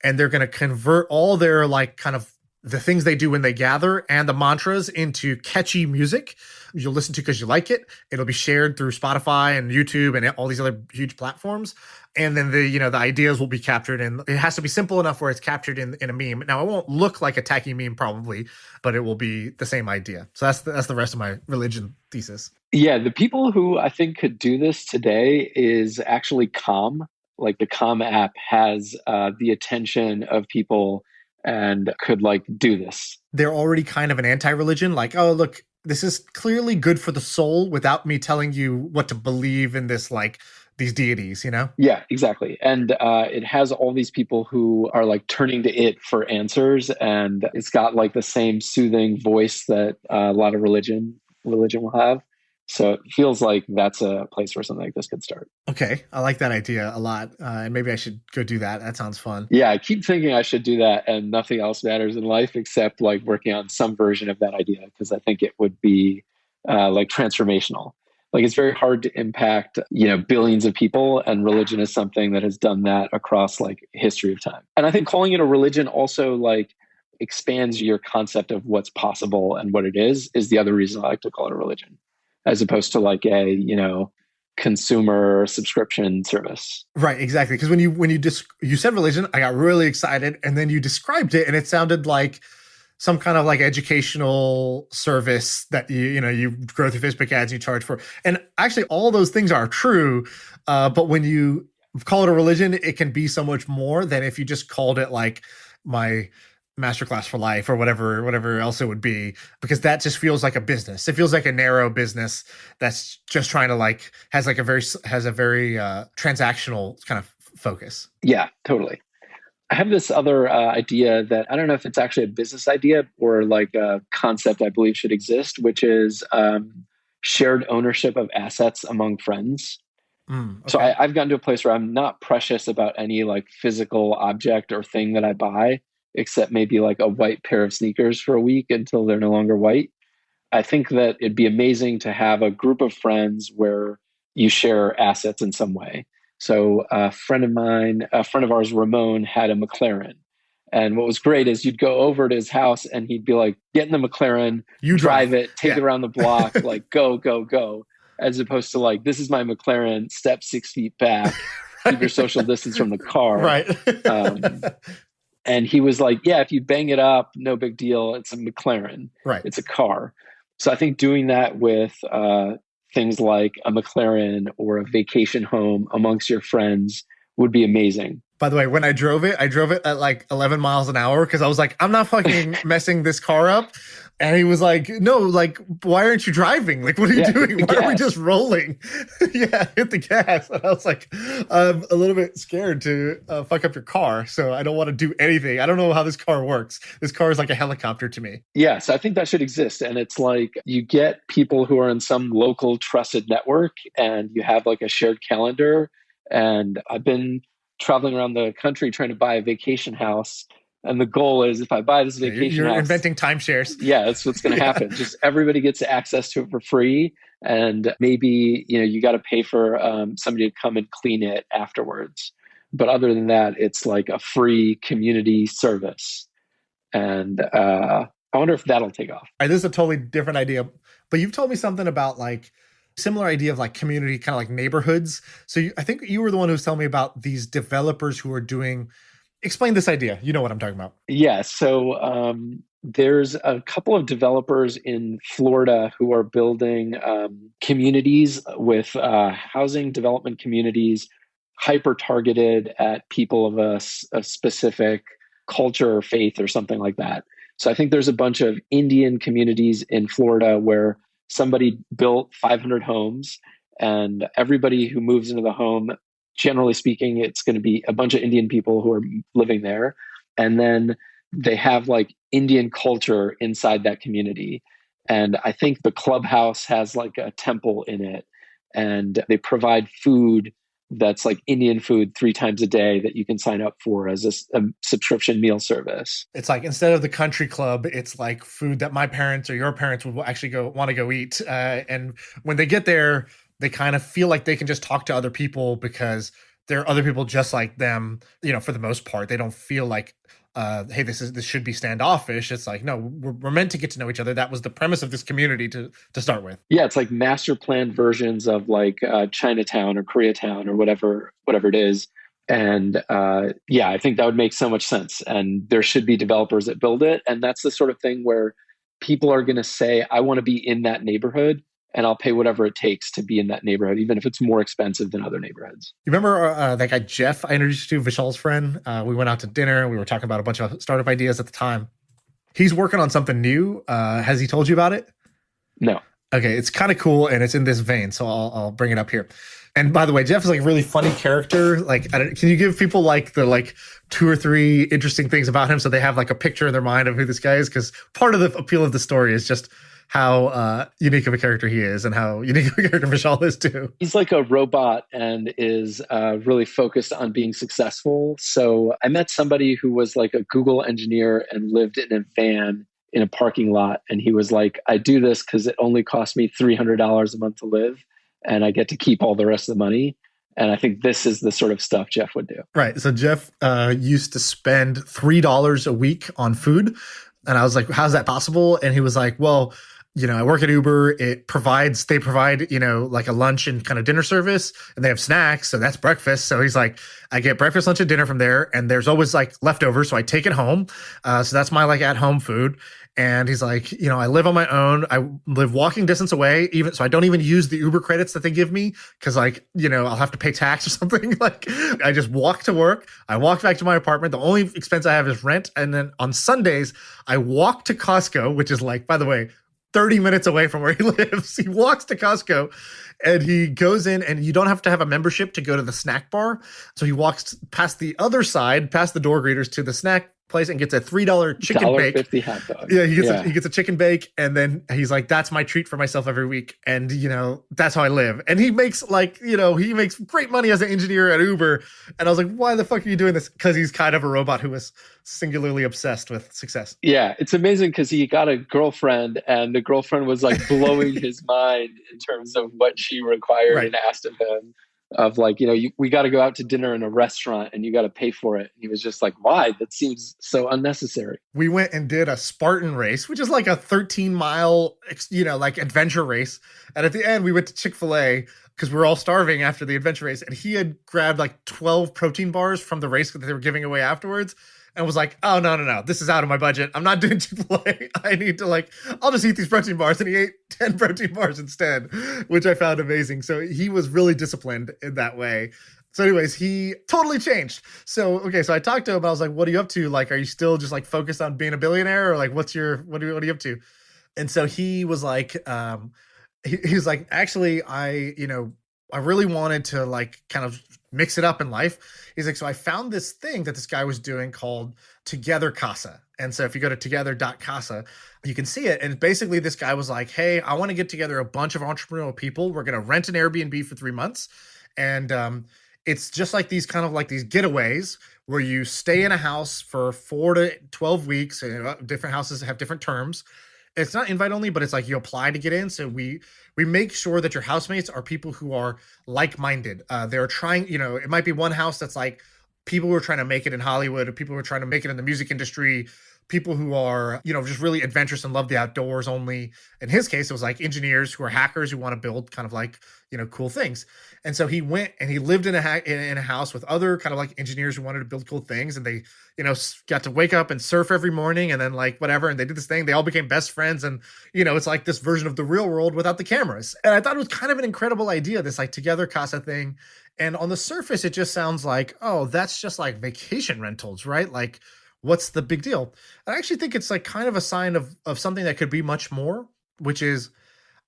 and they're going to convert all their kind of the things they do when they gather and the mantras into catchy music you'll listen to because you like it. It'll be shared through Spotify and YouTube and all these other huge platforms. And then the ideas will be captured, and it has to be simple enough where it's captured in a meme. Now, it won't look like a tacky meme probably, but it will be the same idea. So that's the rest of my religion thesis. Yeah, the people who I think could do this today is actually Calm. Like the Calm app has the attention of people and could like do this. They're already kind of an anti-religion. Like, oh, look, this is clearly good for the soul without me telling you what to believe in this, like these deities, Yeah, exactly. And it has all these people who are like turning to it for answers, and it's got like the same soothing voice that a lot of religion will have. So it feels like that's a place where something like this could start. Okay, I like that idea a lot, and maybe I should go do that. That sounds fun. Yeah, I keep thinking I should do that, and nothing else matters in life except like working on some version of that idea, because I think it would be like transformational. Like it's very hard to impact, billions of people, and religion is something that has done that across like history of time. And I think calling it a religion also like expands your concept of what's possible and what it is the other reason I like to call it a religion, as opposed to like a, consumer subscription service. Right, exactly. Because when you said religion, I got really excited, and then you described it, and it sounded like some kind of like educational service that you grow through Facebook ads, you charge for. And actually, all those things are true. But when you call it a religion, it can be so much more than if you just called it like my masterclass for life or whatever else it would be, because that just feels like a business. It feels like a narrow business that's just trying to like has a very transactional kind of focus. Yeah, totally. I have this other idea that I don't know if it's actually a business idea or like a concept I believe should exist, which is shared ownership of assets among friends. Okay. So I've gotten to a place where I'm not precious about any like physical object or thing that I buy, except maybe like a white pair of sneakers for a week until they're no longer white. I think that it'd be amazing to have a group of friends where you share assets in some way. So a friend of ours, Ramon, had a McLaren. And what was great is you'd go over to his house and he'd be like, get in the McLaren, you drive it, take it around the block, like go, go, go. As opposed to like, this is my McLaren, step 6 feet back, right. Keep your social distance from the car. Right. And he was like, yeah, if you bang it up, no big deal. It's a McLaren. Right. It's a car. So I think doing that with things like a McLaren or a vacation home amongst your friends would be amazing. By the way, when I drove it at like 11 miles an hour because I was like, I'm not fucking messing this car up. And he was like, no, like, why aren't you driving? Like, what are you doing? Why are we just rolling? Yeah, hit the gas. And I was like, I'm a little bit scared to fuck up your car. So I don't want to do anything. I don't know how this car works. This car is like a helicopter to me. Yeah, so I think that should exist. And it's like you get people who are in some local trusted network and you have like a shared calendar. And I've been traveling around the country trying to buy a vacation house. And the goal is if I buy this vacation house, you're inventing timeshares. Yeah, that's what's going to happen. Just everybody gets access to it for free. And maybe, you got to pay for somebody to come and clean it afterwards. But other than that, it's like a free community service. And I wonder if that'll take off. This is a totally different idea. But you've told me something about like similar idea of like community, kind of like neighborhoods. So I think you were the one who was telling me about these developers who are doing. Explain this idea. You know what I'm talking about. Yeah. So there's a couple of developers in Florida who are building communities with housing development communities hyper targeted at people of a specific culture or faith or something like that. So I think there's a bunch of Indian communities in Florida where somebody built 500 homes and everybody who moves into the home, generally speaking, it's going to be a bunch of Indian people who are living there. And then they have like Indian culture inside that community. And I think the clubhouse has like a temple in it. And they provide food that's like Indian food 3 times a day that you can sign up for as a subscription meal service. It's like instead of the country club, it's like food that my parents or your parents would actually want to go eat. And when they get there, they kind of feel like they can just talk to other people because there are other people just like them, for the most part. They don't feel like hey, this should be standoffish. It's like, no, we're meant to get to know each other. That was the premise of this community to start with. Yeah, it's like master plan versions of like Chinatown or Koreatown or whatever it is. And yeah, I think that would make so much sense. And there should be developers that build it. And that's the sort of thing where people are going to say, I want to be in that neighborhood and I'll pay whatever it takes to be in that neighborhood, even if it's more expensive than other neighborhoods. You remember that guy Jeff I introduced you to, Vishal's friend? We went out to dinner. We were talking about a bunch of startup ideas at the time. He's working on something new. Has he told you about it? No. Okay, it's kind of cool, and it's in this vein, so I'll bring it up here. And by the way, Jeff is like a really funny character. Like, can you give people like the 2 or 3 interesting things about him so they have like a picture in their mind of who this guy is? Because part of the appeal of the story is just how unique of a character he is and how unique of a character Vishal is too. He's like a robot and is really focused on being successful. So I met somebody who was like a Google engineer and lived in a van in a parking lot. And he was like, I do this because it only costs me $300 a month to live and I get to keep all the rest of the money. And I think this is the sort of stuff Jeff would do. Right. So Jeff used to spend $3 a week on food. And I was like, how's that possible? And he was like, well, I work at Uber. They provide, like a lunch and kind of dinner service, and they have snacks. So that's breakfast. So he's like, I get breakfast, lunch, and dinner from there. And there's always like leftovers. So I take it home. So that's my like at home food. And he's like, I live on my own. I live walking distance away, so I don't even use the Uber credits that they give me because I'll have to pay tax or something. Like I just walk to work. I walk back to my apartment. The only expense I have is rent. And then on Sundays, I walk to Costco, which is like, by the way, 30 minutes away from where he lives. He walks to Costco and he goes in, and you don't have to have a membership to go to the snack bar. So he walks past the other side, past the door greeters to the snack place and gets a $3 chicken bake. $1.50 hot dog. Yeah, he gets a chicken bake, and then he's like, that's my treat for myself every week. And that's how I live. And he makes he makes great money as an engineer at Uber. And I was like, why the fuck are you doing this? Because he's kind of a robot who is singularly obsessed with success. Yeah, it's amazing because he got a girlfriend, and the girlfriend was like blowing his mind in terms of what she required and asked of him. Of like, we got to go out to dinner in a restaurant and you got to pay for it. And he was just like, why? That seems so unnecessary. We went and did a Spartan race, which is like a 13-mile, like adventure race. And at the end, we went to Chick-fil-A because we were all starving after the adventure race. And he had grabbed like 12 protein bars from the race that they were giving away afterwards. And was like, oh, no. This is out of my budget. I'm not doing Chick-fil-A. I need to I'll just eat these protein bars. And he ate 10 protein bars instead, which I found amazing. So he was really disciplined in that way. So anyways, he totally changed. So I talked to him. I was like, what are you up to? Like, are you still just like focused on being a billionaire, or like, what are you up to? And so he was like, he was like, actually, I really wanted to like kind of mix it up in life. He's like, so I found this thing that this guy was doing called Together Casa. And so if you go to together.casa, you can see it. And basically this guy was like, hey, I want to get together a bunch of entrepreneurial people. We're going to rent an Airbnb for 3 months. And it's just like these kind of like these getaways where you stay in a house for 4 to 12 weeks. And different houses have different terms. It's not invite only, but it's like you apply to get in. So we make sure that your housemates are people who are like-minded. They're trying, it might be one house that's like people who are trying to make it in Hollywood, or people who are trying to make it in the music industry, people who are, just really adventurous and love the outdoors only. In his case, it was like engineers who are hackers who want to build kind of like, cool things. And so he went and he lived in a house with other kind of like engineers who wanted to build cool things. And they, got to wake up and surf every morning and then like whatever. And they did this thing. They all became best friends. And, it's like this version of the real world without the cameras. And I thought it was kind of an incredible idea, this like Together Casa thing. And on the surface, it just sounds like, oh, that's just like vacation rentals, right? Like, what's the big deal? I actually think it's like kind of a sign of something that could be much more, which is,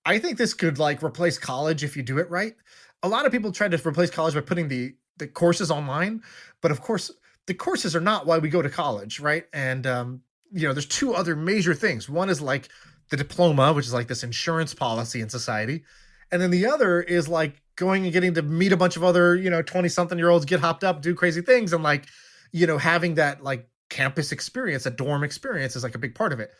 I think this could like replace college if you do it right. A lot of people try to replace college by putting the courses online, but of course the courses are not why we go to college, right? And there's 2 other major things. One is like the diploma, which is like this insurance policy in society, and then the other is like going and getting to meet a bunch of other 20-something-year-olds, get hopped up, do crazy things, and like having that like campus experience, a dorm experience is like a big part of it.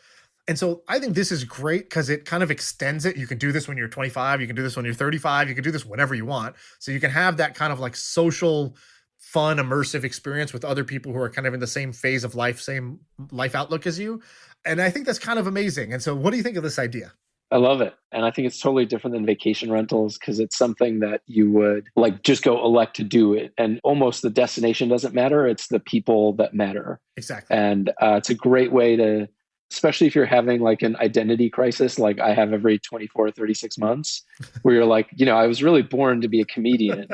And so I think this is great because it kind of extends it. You can do this when you're 25. You can do this when you're 35. You can do this whenever you want. So you can have that kind of like social fun, immersive experience with other people who are kind of in the same phase of life, same life outlook as you. And I think that's kind of amazing. And so what do you think of this idea? I love it. And I think it's totally different than vacation rentals because it's something that you would like just go elect to do it. And almost the destination doesn't matter. It's the people that matter. Exactly. And it's a great way to, especially if you're having like an identity crisis, like I have every 24 or 36 months, where you're like, I was really born to be a comedian.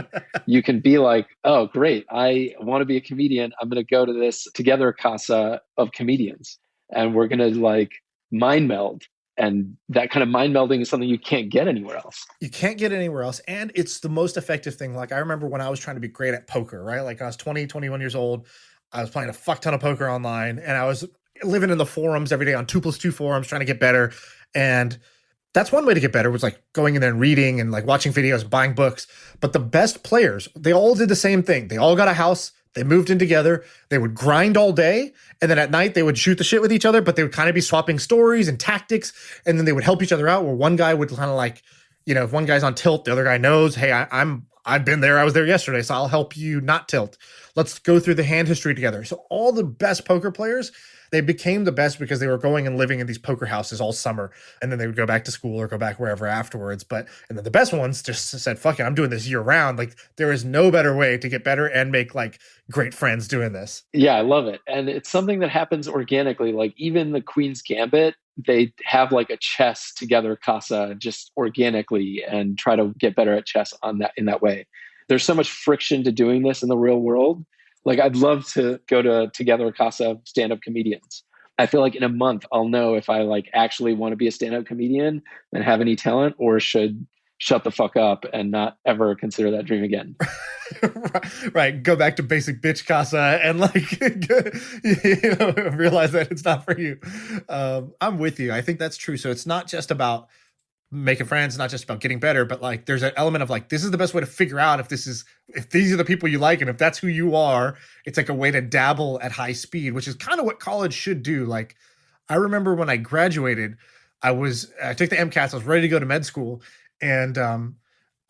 You can be like, oh, great. I want to be a comedian. I'm going to go to this together casa of comedians and we're going to like mind meld. And that kind of mind melding is something you can't get anywhere else. You can't get anywhere else. And it's the most effective thing. Like I remember when I was trying to be great at poker, right? Like I was 20, 21 years old. I was playing a fuck ton of poker online and I was living in the forums every day on 2+2 forums, trying to get better. And that's one way to get better was like going in there and reading and like watching videos, buying books. But the best players, they all did the same thing. They all got a house. They moved in together. They would grind all day. And then at night they would shoot the shit with each other, but they would kind of be swapping stories and tactics. And then they would help each other out where one guy would kind of like, if one guy's on tilt, the other guy knows, hey, I've been there. I was there yesterday. So I'll help you not tilt. Let's go through the hand history together. So all the best poker players, they became the best because they were going and living in these poker houses all summer. And then they would go back to school or go back wherever afterwards. And then the best ones just said, fuck it, I'm doing this year round. Like there is no better way to get better and make like great friends doing this. Yeah, I love it. And it's something that happens organically. Like even the Queen's Gambit, they have like a chess together casa just organically and try to get better at chess in that way. There's so much friction to doing this in the real world. Like I'd love to go to Together Casa stand-up comedians. I feel like in a month I'll know if I like actually want to be a stand-up comedian and have any talent or should shut the fuck up and not ever consider that dream again. Right. Go back to basic bitch casa and like realize that it's not for you. I'm with you. I think that's true. So it's not just about making friends, not just about getting better, but like there's an element of like this is the best way to figure out if these are the people you like and if that's who you are. It's like a way to dabble at high speed, which is kind of what college should do. Like I remember when I graduated, I took the MCATs, I was ready to go to med school, and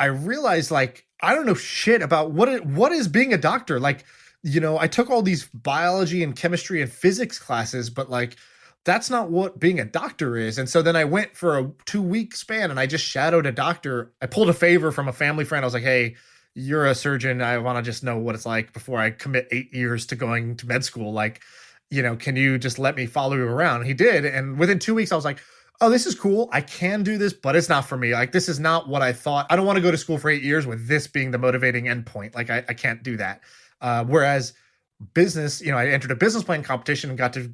I realized like I don't know shit about what is being a doctor. Like, I took all these biology and chemistry and physics classes, but like that's not what being a doctor is. And so then I went for a 2-week span and I just shadowed a doctor. I pulled a favor from a family friend. I was like, hey, you're a surgeon. I want to just know what it's like before I commit 8 years to going to med school. Like, can you just let me follow you around? He did. And within 2 weeks, I was like, oh, this is cool. I can do this, but it's not for me. Like, this is not what I thought. I don't want to go to school for 8 years with this being the motivating endpoint. Like, I can't do that. Whereas business, I entered a business plan competition and got to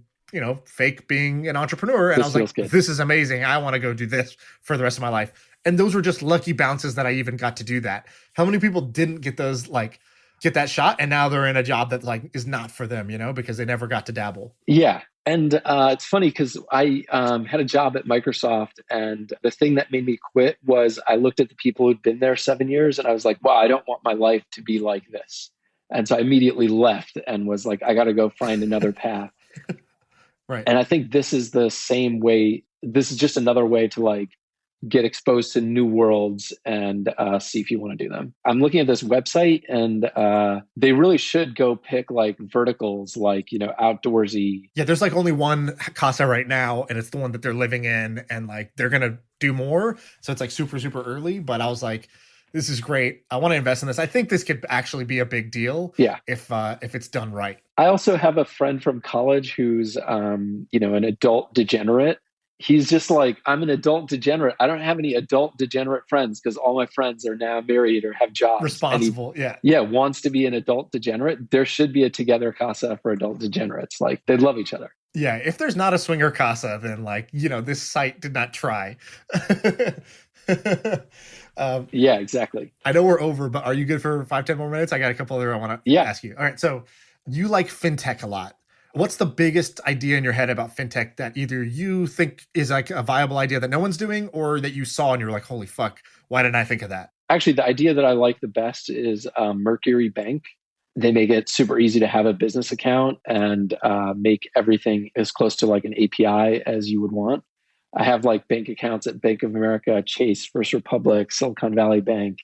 fake being an entrepreneur. And I was like, this is amazing. I want to go do this for the rest of my life. And those were just lucky bounces that I even got to do that. How many people didn't get those, like, get that shot? And now they're in a job that like is not for them, because they never got to dabble. Yeah. And it's funny because I had a job at Microsoft. And the thing that made me quit was I looked at the people who'd been there 7 years and I was like, wow, I don't want my life to be like this. And so I immediately left and was like, I got to go find another path. Right. And I think this is the same way. This is just another way to like get exposed to new worlds and see if you want to do them. I'm looking at this website and they really should go pick like verticals, like, outdoorsy. Yeah, there's like only one casa right now and it's the one that they're living in and like they're going to do more. So it's like super, super early. But I was like, this is great. I want to invest in this. I think this could actually be a big deal. Yeah. If it's done right. I also have a friend from college who's, an adult degenerate. He's just like, I'm an adult degenerate. I don't have any adult degenerate friends because all my friends are now married or have jobs. Responsible. Yeah. Wants to be an adult degenerate. There should be a Together Casa for adult degenerates. Like they love each other. Yeah. If there's not a swinger casa, then like, this site did not try. Yeah, exactly. I know we're over, but are you good for 5-10 more minutes? I got a couple other I want to ask you. All right. So you like fintech a lot. What's the biggest idea in your head about fintech that either you think is like a viable idea that no one's doing or that you saw and you're like, holy fuck, why didn't I think of that? Actually, the idea that I like the best is Mercury Bank. They make it super easy to have a business account and make everything as close to like an API as you would want. I have like bank accounts at Bank of America, Chase, First Republic, Silicon Valley Bank,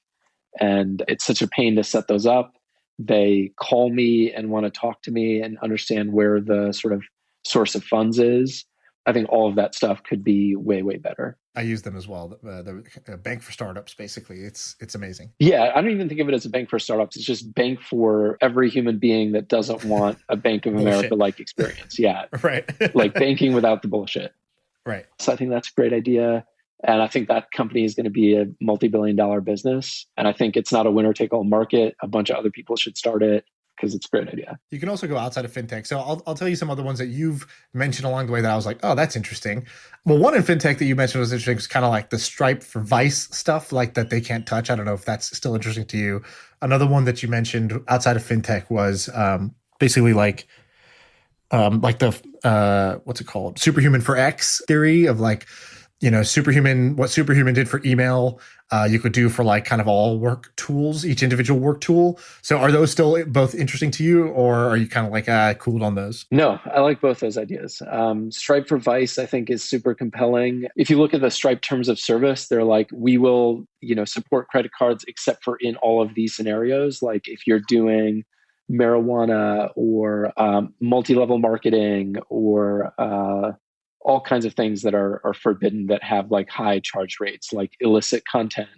and it's such a pain to set those up. they call me and want to talk to me and understand where the sort of source of funds is. I think all of that stuff could be way, way better. I use them as well. The bank for startups, basically. It's amazing. Yeah, I don't even think of it as a bank for startups. It's just bank for every human being that doesn't want a Bank of America-like experience. Yeah, right. Like banking without the bullshit. Right. So I think that's a great idea. And I think that company is going to be a multi-billion-dollar business. And I think it's not a winner-take-all market. A bunch of other people should start it because it's a great idea. You can also go outside of fintech. So I'll tell you some other ones that you've mentioned along the way that I was like, oh, that's interesting. Well, one in fintech that you mentioned was interesting. It's kind of like the Stripe for Vice stuff, like that they can't touch. I don't know if that's still interesting to you. Another one that you mentioned outside of fintech was basically like the what's it called? Superhuman for X theory of like, Superhuman, what Superhuman did for email, you could do for like kind of all work tools, each individual work tool. So are those still both interesting to you, or are you kind of like cooled on those? No, I like both those ideas. Stripe for Vice, I think, is super compelling. If you look at the Stripe terms of service, they're like, we will, support credit cards except for in all of these scenarios. Like if you're doing marijuana or multi-level marketing or all kinds of things that are forbidden that have like high charge rates, like illicit content.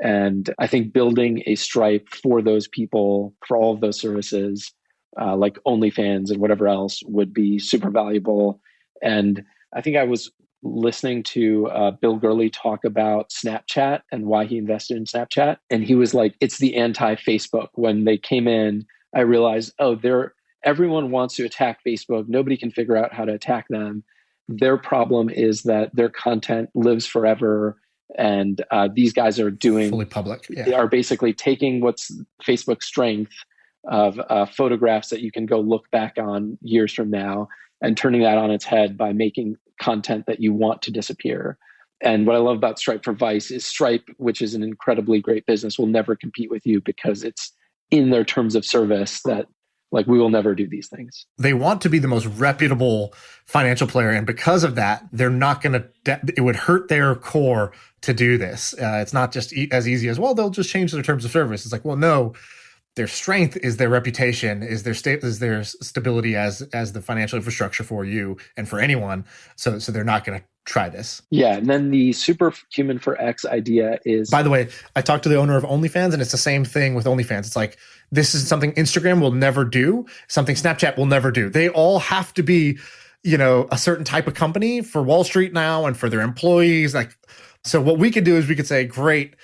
And I think building a Stripe for those people, for all of those services, like OnlyFans and whatever else, would be super valuable. And I think I was listening to Bill Gurley talk about Snapchat and why he invested in Snapchat. And he was like, it's the anti-Facebook. When they came in, I realized, everyone wants to attack Facebook. Nobody can figure out how to attack them. Their problem is that their content lives forever, and these guys are doing fully public. Yeah. They are basically taking what's Facebook's strength of photographs that you can go look back on years from now, and turning that on its head by making content that you want to disappear. And what I love about Stripe for Vice is Stripe, which is an incredibly great business, will never compete with you because it's in their terms of service that, like, we will never do these things. They want to be the most reputable financial player. And because of that, they're not going to, it would hurt their core to do this. It's not just as easy as, well, they'll just change their terms of service. It's like, well, no, their strength is their reputation, is their stability as the financial infrastructure for you and for anyone. So they're not going to try this. Yeah. And then the Superhuman for X idea is... By the way, I talked to the owner of OnlyFans, and it's the same thing with OnlyFans. It's like, this is something Instagram will never do, something Snapchat will never do. They all have to be, a certain type of company for Wall Street now and for their employees. Like, so what we could do is we could say, great,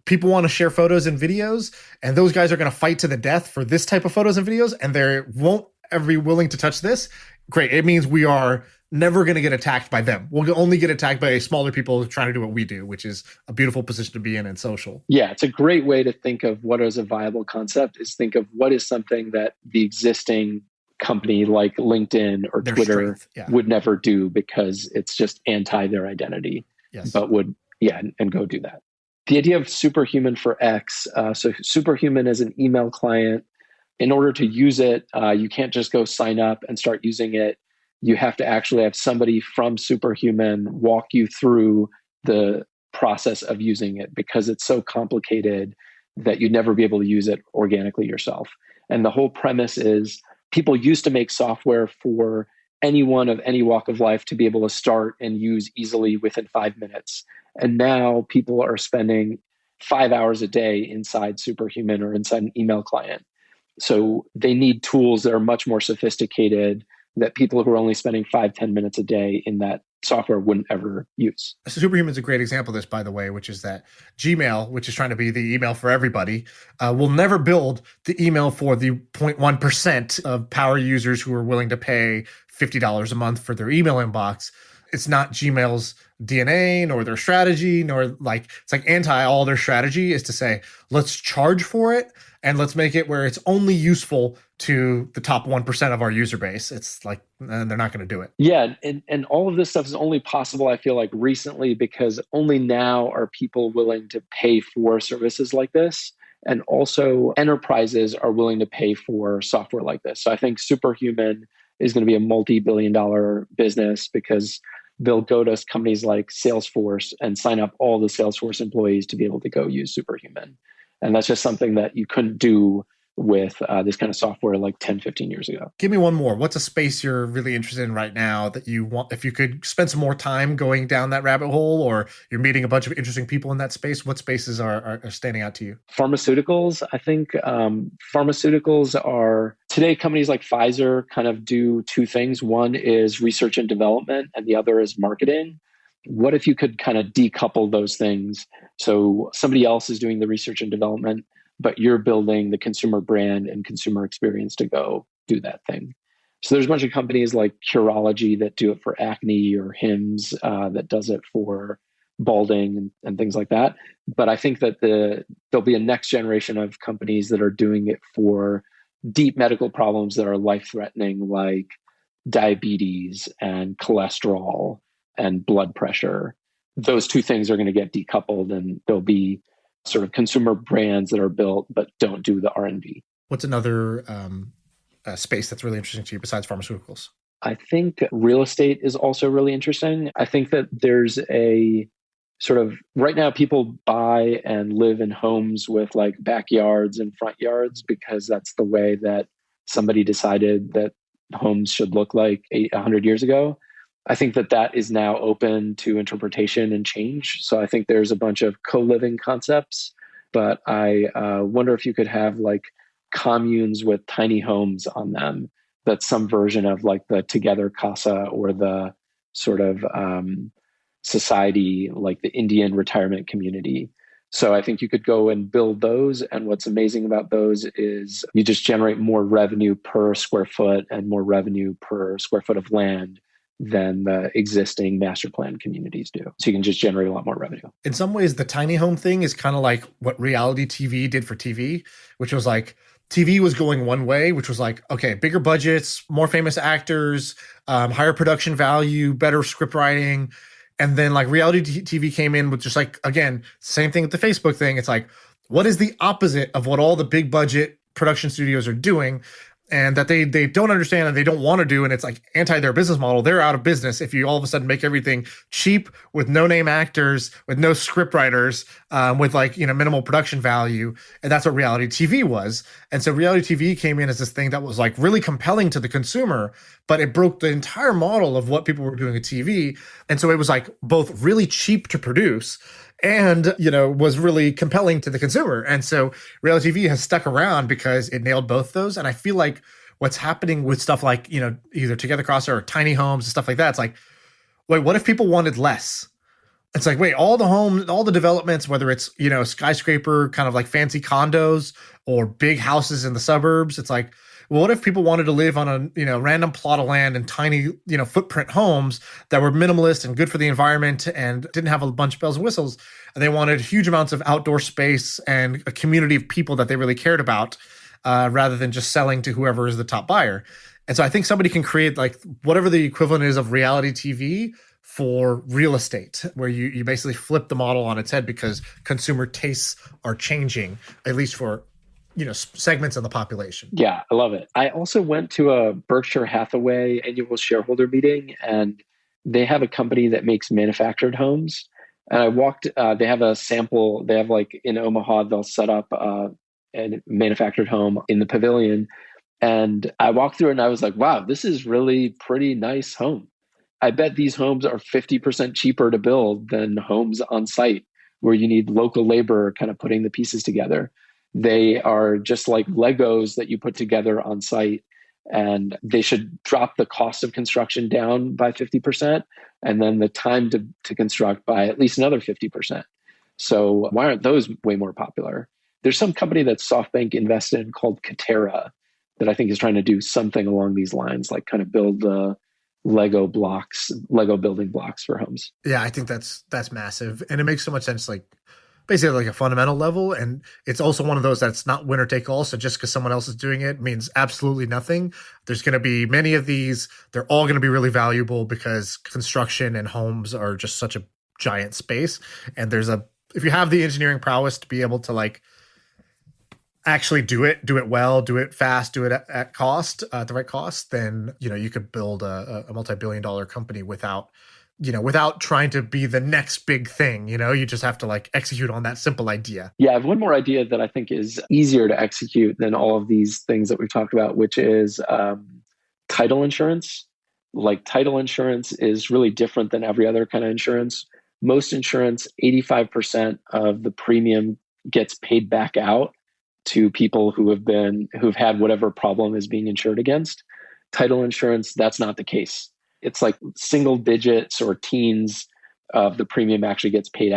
people want to share photos and videos, and those guys are going to fight to the death for this type of photos and videos, and they won't ever be willing to touch this. Great. It means we are never going to get attacked by them. We'll only get attacked by smaller people trying to do what we do, which is a beautiful position to be in social. Yeah, it's a great way to think of what is a viable concept, is think of what is something that the existing company like LinkedIn or Their Twitter strength, would never do because it's just anti their identity, yes. But would, and go do that. The idea of Superhuman for X, so Superhuman is an email client. In order to use it, you can't just go sign up and start using it. You have to actually have somebody from Superhuman walk you through the process of using it, because it's so complicated that you'd never be able to use it organically yourself. And the whole premise is, people used to make software for anyone of any walk of life to be able to start and use easily within 5 minutes. And now people are spending 5 hours a day inside Superhuman or inside an email client. So they need tools that are much more sophisticated, that people who are only spending 5-10 minutes a day in that software wouldn't ever use. Superhuman is a great example of this, by the way, which is that Gmail, which is trying to be the email for everybody, will never build the email for the 0.1% of power users who are willing to pay $50 a month for their email inbox. It's not Gmail's DNA nor their strategy, nor it's like anti all their strategy is to say, let's charge for it and let's make it where it's only useful to the top 1% of our user base. It's like, they're not going to do it. Yeah. And all of this stuff is only possible, I feel like, recently, because only now are people willing to pay for services like this. And also enterprises are willing to pay for software like this. So I think Superhuman is going to be a multi-billion-dollar business, because they'll go to companies like Salesforce and sign up all the Salesforce employees to be able to go use Superhuman. And that's just something that you couldn't do with this kind of software like 10, 15 years ago. Give me one more. What's a space you're really interested in right now that you want, if you could spend some more time going down that rabbit hole, or you're meeting a bunch of interesting people in that space, what spaces are standing out to you? Pharmaceuticals, I think pharmaceuticals are today, companies like Pfizer kind of do two things. One is research and development, and the other is marketing. What if you could kind of decouple those things? So somebody else is doing the research and development, but you're building the consumer brand and consumer experience to go do that thing. So there's a bunch of companies like Curology that do it for acne, or Hims that does it for balding and things like that. But I think that there'll be a next generation of companies that are doing it for deep medical problems that are life-threatening, like diabetes and cholesterol and blood pressure. Those two things are going to get decoupled, and there'll be sort of consumer brands that are built but don't do the R&D. What's another space that's really interesting to you besides pharmaceuticals? I think real estate is also really interesting. I think that there's a sort of, right now people buy and live in homes with like backyards and front yards because that's the way that somebody decided that homes should look like 100 years ago. I think that that is now open to interpretation and change. So I think there's a bunch of co-living concepts, but I wonder if you could have like communes with tiny homes on them. That's some version of like the Together Casa, or the sort of society, like the Indian retirement community. So I think you could go and build those. And what's amazing about those is you just generate more revenue per square foot and more revenue per square foot of land than the existing master plan communities do. So you can just generate a lot more revenue. In some ways, the tiny home thing is kind of like what reality TV did for TV, which was like TV was going one way, which was like, okay, bigger budgets, more famous actors, higher production value, better script writing. And then like reality TV came in with just like, again, same thing with the Facebook thing. It's like, what is the opposite of what all the big budget production studios are doing? And that they don't understand and they don't want to do, and it's like anti their business model. They're out of business if you all of a sudden make everything cheap with no name actors, with no script writers, with like, you know, minimal production value. And that's what reality TV was. And so reality TV came in as this thing that was like really compelling to the consumer, but it broke the entire model of what people were doing with TV. And so it was like both really cheap to produce and, you know, was really compelling to the consumer. And so reality TV has stuck around because it nailed both those. And I feel like what's happening with stuff like, you know, either Together Crosser or tiny homes and stuff like that, it's like, wait, what if people wanted less? It's like, wait, all the homes, all the developments, whether it's, you know, skyscraper kind of like fancy condos or big houses in the suburbs, it's like, well, what if people wanted to live on a, you know, random plot of land and tiny, you know, footprint homes that were minimalist and good for the environment and didn't have a bunch of bells and whistles, and they wanted huge amounts of outdoor space and a community of people that they really cared about, rather than just selling to whoever is the top buyer. And so I think somebody can create like whatever the equivalent is of reality TV for real estate, where you basically flip the model on its head because consumer tastes are changing, at least for, you know, segments of the population. Yeah, I love it. I also went to a Berkshire Hathaway annual shareholder meeting, and they have a company that makes manufactured homes. And I walked, they have a sample, they have like in Omaha, they'll set up a manufactured home in the pavilion. And I walked through it and I was like, wow, this is really pretty nice home. I bet these homes are 50% cheaper to build than homes on site where you need local labor kind of putting the pieces together. They are just like Legos that you put together on site, and they should drop the cost of construction down by 50% and then the time to construct by at least another 50%. So why aren't those way more popular? There's some company that SoftBank invested in called Katera that I think is trying to do something along these lines, like kind of build the Lego building blocks for homes. Yeah, I think that's massive. And it makes so much sense, like basically like a fundamental level. And it's also one of those that's not winner take all. So just because someone else is doing it means absolutely nothing. There's going to be many of these. They're all going to be really valuable because construction and homes are just such a giant space. And if you have the engineering prowess to be able to like actually do it well, do it fast, do it at cost, at the right cost, then, you know, you could build a multi-billion-dollar company without without trying to be the next big thing, you just have to like execute on that simple idea. Yeah, I have one more idea that I think is easier to execute than all of these things that we've talked about, which is title insurance. Like title insurance is really different than every other kind of insurance. Most insurance, 85% of the premium gets paid back out to people who've had whatever problem is being insured against. Title insurance, that's not the case. It's like single digits or teens of the premium actually gets paid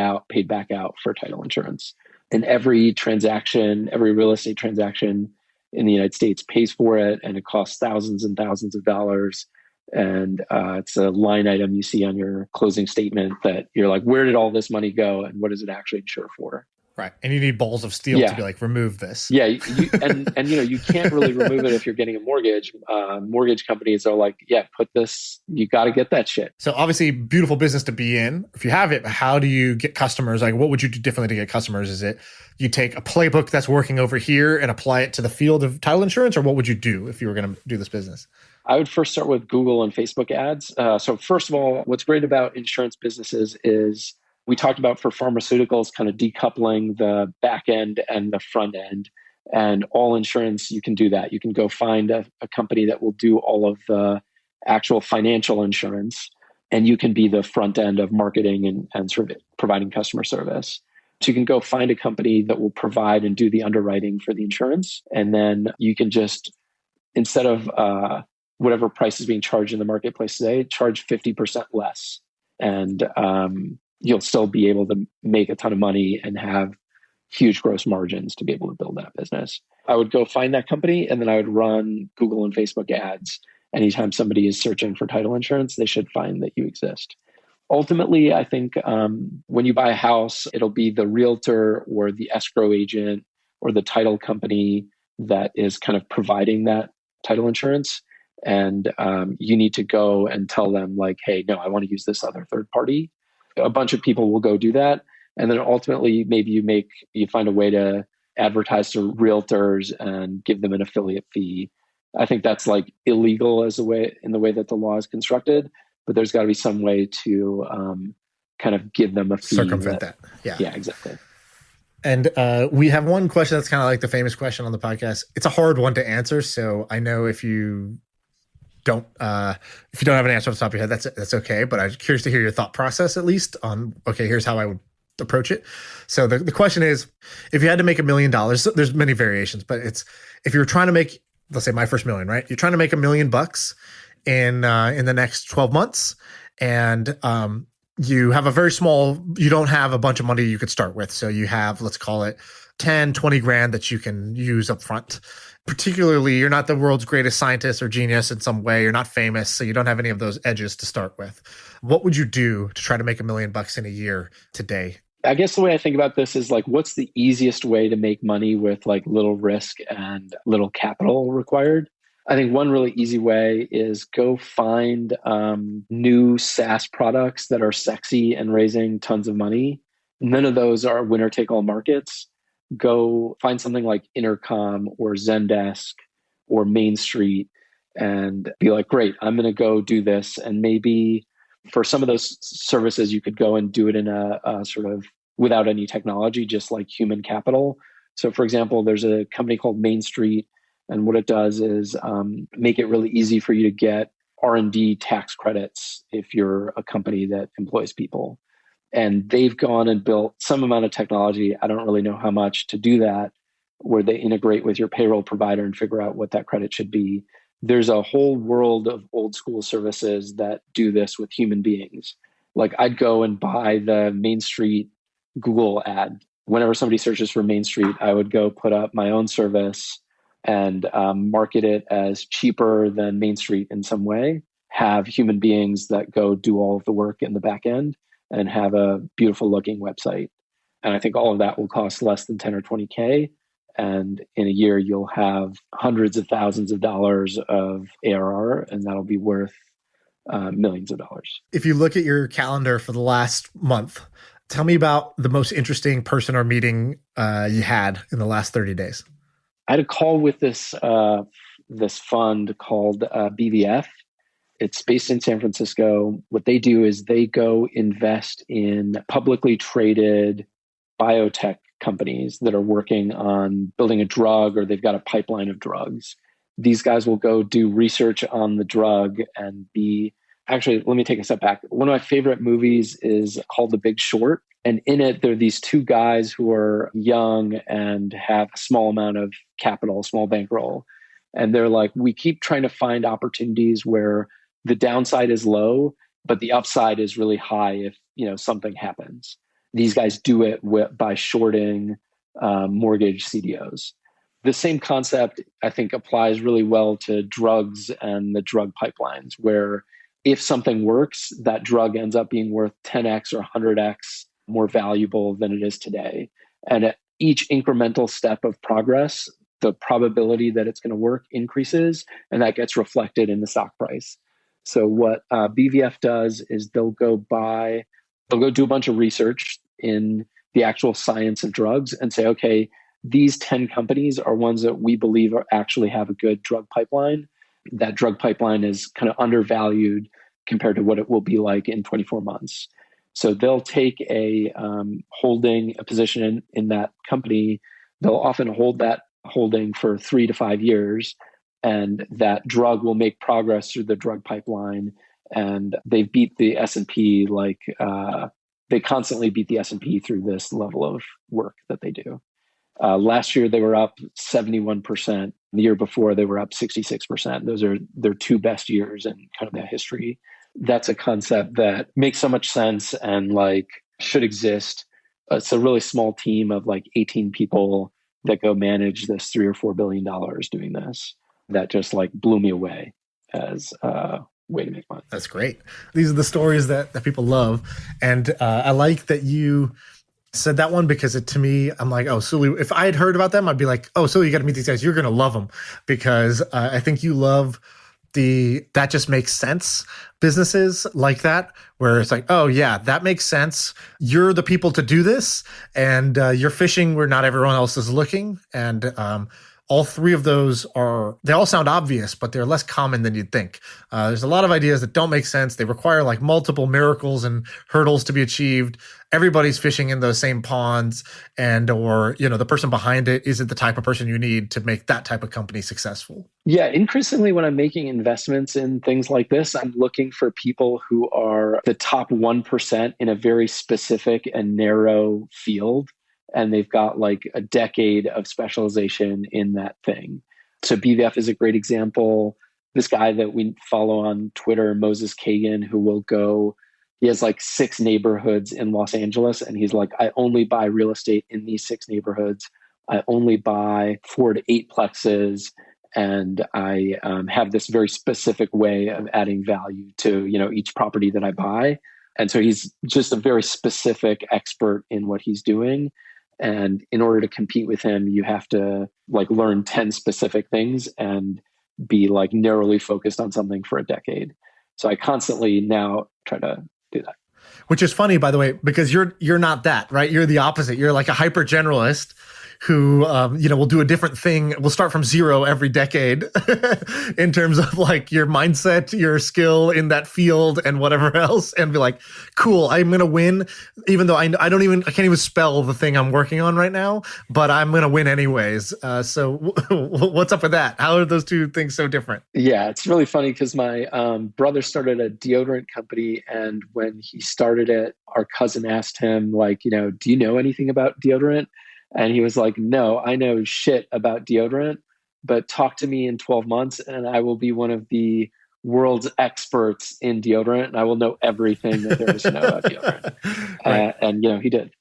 back out for title insurance. And every transaction, every real estate transaction in the United States pays for it, and it costs thousands and thousands of dollars. And it's a line item you see on your closing statement that you're like, where did all this money go, and what does it actually insure for? Right. And you need balls of steel to be like, remove this. Yeah. And you can't really remove it if you're getting a mortgage. Mortgage companies are like, yeah, put this, you got to get that shit. So obviously beautiful business to be in. If you have it, how do you get customers? Like, what would you do differently to get customers? Is it you take a playbook that's working over here and apply it to the field of title insurance? Or what would you do if you were going to do this business? I would first start with Google and Facebook ads. So first of all, what's great about insurance businesses is we talked about for pharmaceuticals, kind of decoupling the back end and the front end. And all insurance, you can do that. You can go find a company that will do all of the actual financial insurance, and you can be the front end of marketing and sort of providing customer service. So you can go find a company that will provide and do the underwriting for the insurance. And then you can just, instead of whatever price is being charged in the marketplace today, charge 50% less. And you'll still be able to make a ton of money and have huge gross margins to be able to build that business. I would go find that company, and then I would run Google and Facebook ads. Anytime somebody is searching for title insurance, they should find that you exist. Ultimately, I think when you buy a house, it'll be the realtor or the escrow agent or the title company that is kind of providing that title insurance. And you need to go and tell them like, hey, no, I want to use this other third party. A bunch of people will go do that. And then ultimately, maybe you find a way to advertise to realtors and give them an affiliate fee. I think that's like illegal in the way that the law is constructed, but there's got to be some way to kind of give them a fee. Circumvent that. Yeah, exactly. And we have one question that's kind of like the famous question on the podcast. It's a hard one to answer. So I know if you don't have an answer off the top of your head, that's okay. But I'm curious to hear your thought process, at least on, okay, here's how I would approach it. So the question is, if you had to make $1 million, there's many variations, but it's, if you're trying to make, let's say my first million, right? You're trying to make $1 million in the next 12 months. And you have you don't have a bunch of money you could start with. So you have, let's call it 10, 20 grand that you can use up front. Particularly, you're not the world's greatest scientist or genius in some way. You're not famous, so you don't have any of those edges to start with. What would you do to try to make $1 million in a year today? I guess the way I think about this is like, what's the easiest way to make money with like little risk and little capital required? I think one really easy way is go find new SaaS products that are sexy and raising tons of money. None of those are winner take all markets. Go find something like Intercom or Zendesk or Main Street and be like, great, I'm going to go do this. And maybe for some of those services, you could go and do it in a sort of without any technology, just like human capital. So for example, there's a company called Main Street. And what it does is make it really easy for you to get R&D tax credits if you're a company that employs people. And they've gone and built some amount of technology, I don't really know how much, to do that, where they integrate with your payroll provider and figure out what that credit should be. There's a whole world of old school services that do this with human beings. Like I'd go and buy the Main Street Google ad. Whenever somebody searches for Main Street, I would go put up my own service and market it as cheaper than Main Street in some way, have human beings that go do all of the work in the back end, and have a beautiful looking website. And I think all of that will cost less than 10 or 20K. And in a year, you'll have hundreds of thousands of dollars of ARR, and that'll be worth millions of dollars. If you look at your calendar for the last month, tell me about the most interesting person or meeting you had in the last 30 days. I had a call with this fund called BVF. It's based in San Francisco. What they do is they go invest in publicly traded biotech companies that are working on building a drug or they've got a pipeline of drugs. These guys will go do research on the drug and be actually, let me take a step back. One of my favorite movies is called The Big Short. And in it, there are these two guys who are young and have a small amount of capital, small bankroll. And they're like, we keep trying to find opportunities where the downside is low, but the upside is really high if, something happens. These guys do it by shorting mortgage CDOs. The same concept, I think, applies really well to drugs and the drug pipelines, where if something works, that drug ends up being worth 10x or 100x more valuable than it is today. And at each incremental step of progress, the probability that it's going to work increases, and that gets reflected in the stock price. So what BVF does is they'll go do a bunch of research in the actual science of drugs and say, okay, these 10 companies are ones that we believe actually have a good drug pipeline. That drug pipeline is kind of undervalued compared to what it will be like in 24 months. So they'll take a position in that company. They'll often hold that holding for 3 to 5 years, and that drug will make progress through the drug pipeline. And they beat the S&P they constantly beat the S&P through this level of work that they do. Last year, they were up 71%. The year before, they were up 66%. Those are their two best years in kind of that history. That's a concept that makes so much sense and should exist. It's a really small team of 18 people that go manage this $3 or $4 billion doing this. That just blew me away as a way to make money. That's great. These are the stories that people love. And I like that you said that one, because to me, I'm like, oh, Suli, if I had heard about them, I'd be like, oh, Suli, you got to meet these guys. You're going to love them, because I think you love that just makes sense businesses like that, where it's like, oh yeah, that makes sense. You're the people to do this, and you're fishing where not everyone else is looking. And all three of those they all sound obvious, but they're less common than you'd think. There's a lot of ideas that don't make sense. They require multiple miracles and hurdles to be achieved. Everybody's fishing in those same ponds, or the person behind it isn't the type of person you need to make that type of company successful. Yeah, increasingly when I'm making investments in things like this, I'm looking for people who are the top 1% in a very specific and narrow field. And they've got a decade of specialization in that thing. So BVF is a great example. This guy that we follow on Twitter, Moses Kagan, he has 6 neighborhoods in Los Angeles. And he's like, I only buy real estate in these 6 neighborhoods. I only buy 4 to 8 plexes. And I have this very specific way of adding value to, each property that I buy. And so he's just a very specific expert in what he's doing. And in order to compete with him, you have to learn 10 specific things and be narrowly focused on something for a decade. So I constantly now try to do that. Which is funny, by the way, because you're not that, right? You're the opposite. You're like a hyper generalist who, will do a different thing. We'll start from zero every decade in terms of your mindset, your skill in that field and whatever else, and be like, cool, I'm going to win, even though I can't even spell the thing I'm working on right now, but I'm going to win anyways. So what's up with that? How are those two things so different? Yeah, it's really funny because my brother started a deodorant company. And when he started it, our cousin asked him do you know anything about deodorant? And he was like, no, I know shit about deodorant, but talk to me in 12 months and I will be one of the world's experts in deodorant. And I will know everything that there is to know about deodorant. Right. And he did.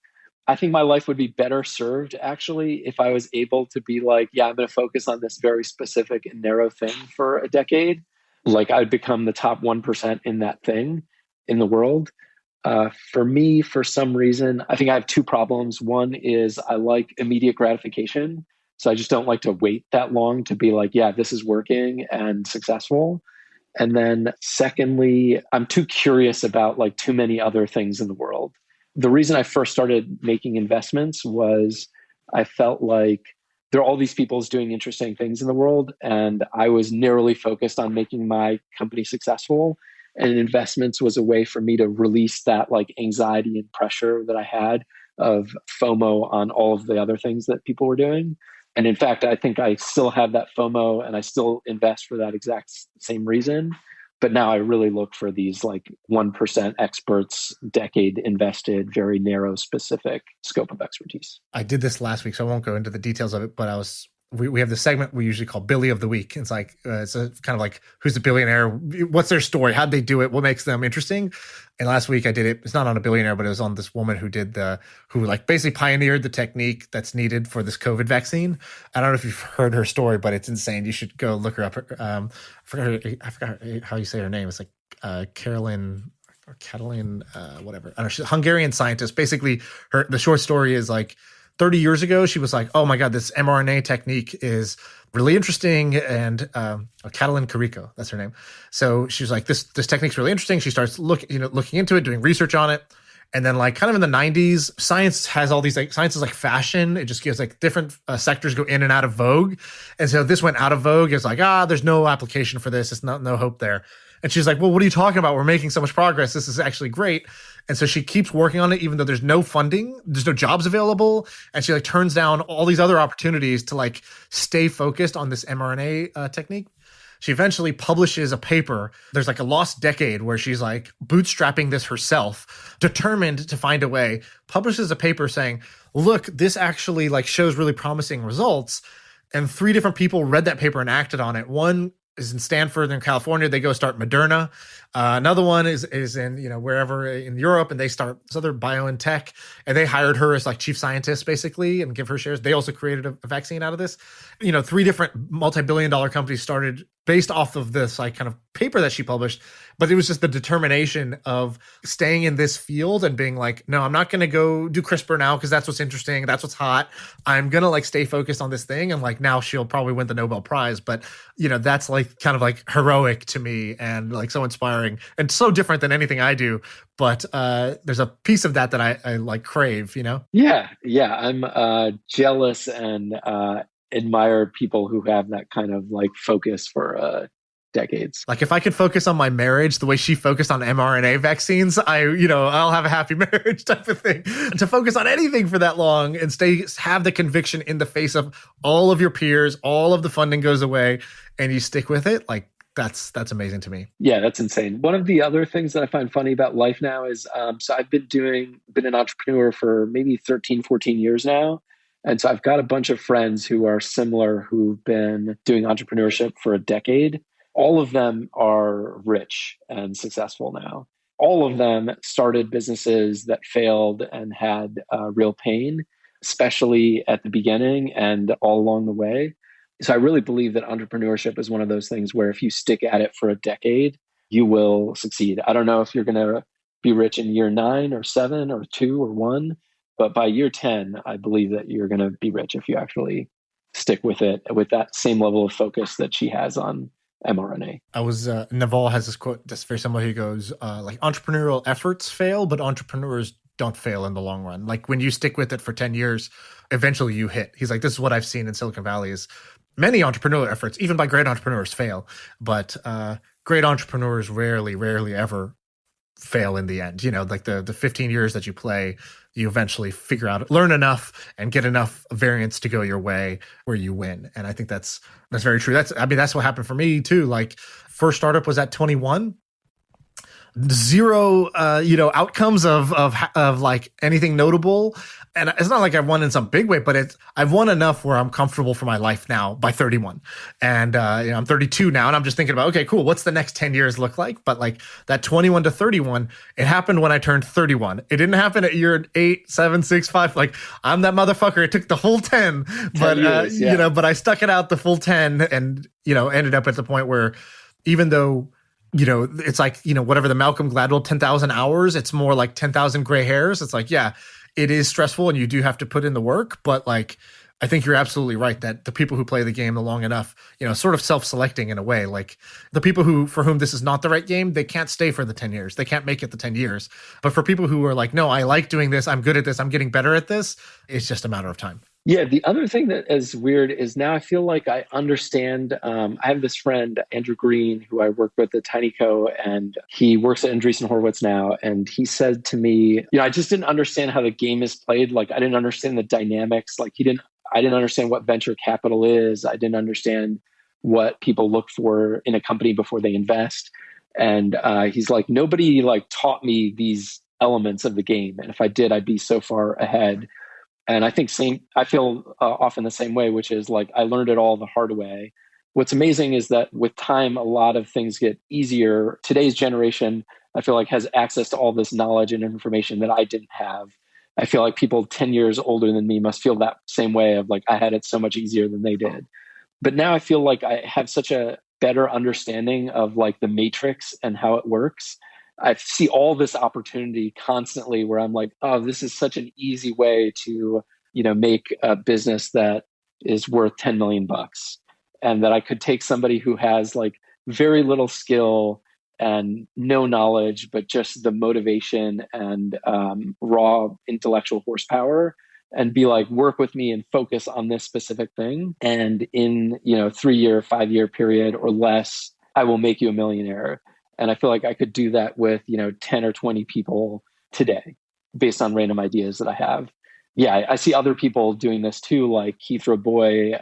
I think my life would be better served, actually, if I was able to be yeah, I'm going to focus on this very specific and narrow thing for a decade. I'd become the top 1% in that thing in the world. For me, for some reason, I think I have 2 problems. One is I like immediate gratification. So I just don't like to wait that long to be yeah, this is working and successful. And then secondly, I'm too curious about too many other things in the world. The reason I first started making investments was I felt like there are all these people doing interesting things in the world. And I was narrowly focused on making my company successful. And investments was a way for me to release that like anxiety and pressure that I had of FOMO on all of the other things that people were doing. And in fact, I think I still have that FOMO and I still invest for that exact same reason. But now I really look for these like 1% experts, decade invested, very narrow, specific scope of expertise. I did this last week, so I won't go into the details of it, but we have the segment we usually call Billy of the Week. It's like, it's a kind of like, who's the billionaire? What's their story? How'd they do it? What makes them interesting? And last week I did it. It's not on a billionaire, but it was on this woman who like basically pioneered the technique that's needed for this COVID vaccine. I don't know if you've heard her story, but it's insane. You should go look her up. I forgot how you say her name. It's like Carolyn or Catalin, whatever. I don't know. She's a Hungarian scientist. Basically, the short story is like, 30 years ago, she was like, oh my God, this mRNA technique is really interesting. And Catalin Carrico, that's her name. So she was like, this technique's really interesting. She starts looking into it, doing research on it. And then like kind of in the 90s, science has all these, like, science is like fashion. It just gives like different sectors go in and out of vogue. And so this went out of vogue. It's like, there's no application for this. It's no hope there. And she's like, well, what are you talking about? We're making so much progress. This is actually great. And so she keeps working on it, even though there's no funding, there's no jobs available. And she like turns down all these other opportunities to like stay focused on this mRNA technique. She eventually publishes a paper. There's like a lost decade where she's like bootstrapping this herself, determined to find a way, publishes a paper saying, look, this actually like shows really promising results. And 3 different people read that paper and acted on it. One is in Stanford in California. They go start Moderna. Another one is in, wherever in Europe, and they start this other BioNTech, and they hired her as like chief scientist basically and give her shares. They also created a vaccine out of this. 3 different multi-billion-dollar companies started based off of this like kind of paper that she published. But it was just the determination of staying in this field and being like, no, I'm not going to go do CRISPR now because that's what's interesting. That's what's hot. I'm going to like stay focused on this thing. And like now she'll probably win the Nobel Prize. But, that's like kind of like heroic to me and like so inspiring and so different than anything I do. But there's a piece of that I like crave, Yeah. I'm jealous and admire people who have that kind of like focus for decades. Like if I could focus on my marriage the way she focused on mRNA vaccines, I'll have a happy marriage type of thing. To focus on anything for that long and have the conviction in the face of all of your peers, all of the funding goes away and you stick with it. Like that's amazing to me. Yeah, that's insane. One of the other things that I find funny about life now is, so I've been an entrepreneur for maybe 13, 14 years now. And so I've got a bunch of friends who are similar, who've been doing entrepreneurship for a decade. All of them are rich and successful now. All of them started businesses that failed and had real pain, especially at the beginning and all along the way. So I really believe that entrepreneurship is one of those things where if you stick at it for a decade, you will succeed. I don't know if you're going to be rich in year 9 or 7 or 2 or 1, but by year 10, I believe that you're going to be rich if you actually stick with it with that same level of focus that she has on mRNA. Naval has this quote that's very similar. He goes, like entrepreneurial efforts fail, but entrepreneurs don't fail in the long run. Like when you stick with it for 10 years, eventually you hit. He's like, this is what I've seen in Silicon Valley is many entrepreneurial efforts, even by great entrepreneurs, fail. But great entrepreneurs rarely ever fail in the end. Like the 15 years that you play, you eventually figure out, learn enough and get enough variance to go your way where you win. And I think that's very true. That's what happened for me too. Like first startup was at 21. Zero, outcomes of like anything notable. And it's not like I've won in some big way, but I've won enough where I'm comfortable for my life now by 31. And, I'm 32 now and I'm just thinking about, okay, cool. What's the next 10 years look like? But like that 21 to 31, it happened when I turned 31. It didn't happen at year 8, 7, 6, 5. Like I'm that motherfucker. It took the full 10, but, years, yeah. But I stuck it out the full 10 and, ended up at the point where even though, it's like, whatever the Malcolm Gladwell 10,000 hours, it's more like 10,000 gray hairs. It's like, yeah, it is stressful and you do have to put in the work. But like, I think you're absolutely right that the people who play the game long enough, sort of self-selecting in a way, like the people for whom this is not the right game, they can't stay for the 10 years. They can't make it the 10 years. But for people who are like, no, I like doing this. I'm good at this. I'm getting better at this. It's just a matter of time. Yeah, the other thing that is weird is now I feel like I understand. I have this friend, Andrew Green, who I work with at TinyCo, and he works at Andreessen Horowitz now. And he said to me, I just didn't understand how the game is played. Like, I didn't understand the dynamics. I didn't understand what venture capital is. I didn't understand what people look for in a company before they invest. And he's like, nobody like taught me these elements of the game. And if I did, I'd be so far ahead. And I feel often the same way, which is like I learned it all the hard way. What's amazing is that with time, a lot of things get easier. Today's generation, I feel like, has access to all this knowledge and information that I didn't have. I feel like people 10 years older than me must feel that same way of like, I had it so much easier than they did. But now I feel like I have such a better understanding of like the matrix and how it works. I see all this opportunity constantly where I'm like, oh, this is such an easy way to, make a business that is worth 10 million bucks. And that I could take somebody who has like very little skill and no knowledge, but just the motivation and raw intellectual horsepower and be like, work with me and focus on this specific thing. And in, 3-year, 5-year period or less, I will make you a millionaire. And I feel like I could do that with, 10 or 20 people today based on random ideas that I have. Yeah, I see other people doing this too, like Keith Roboy.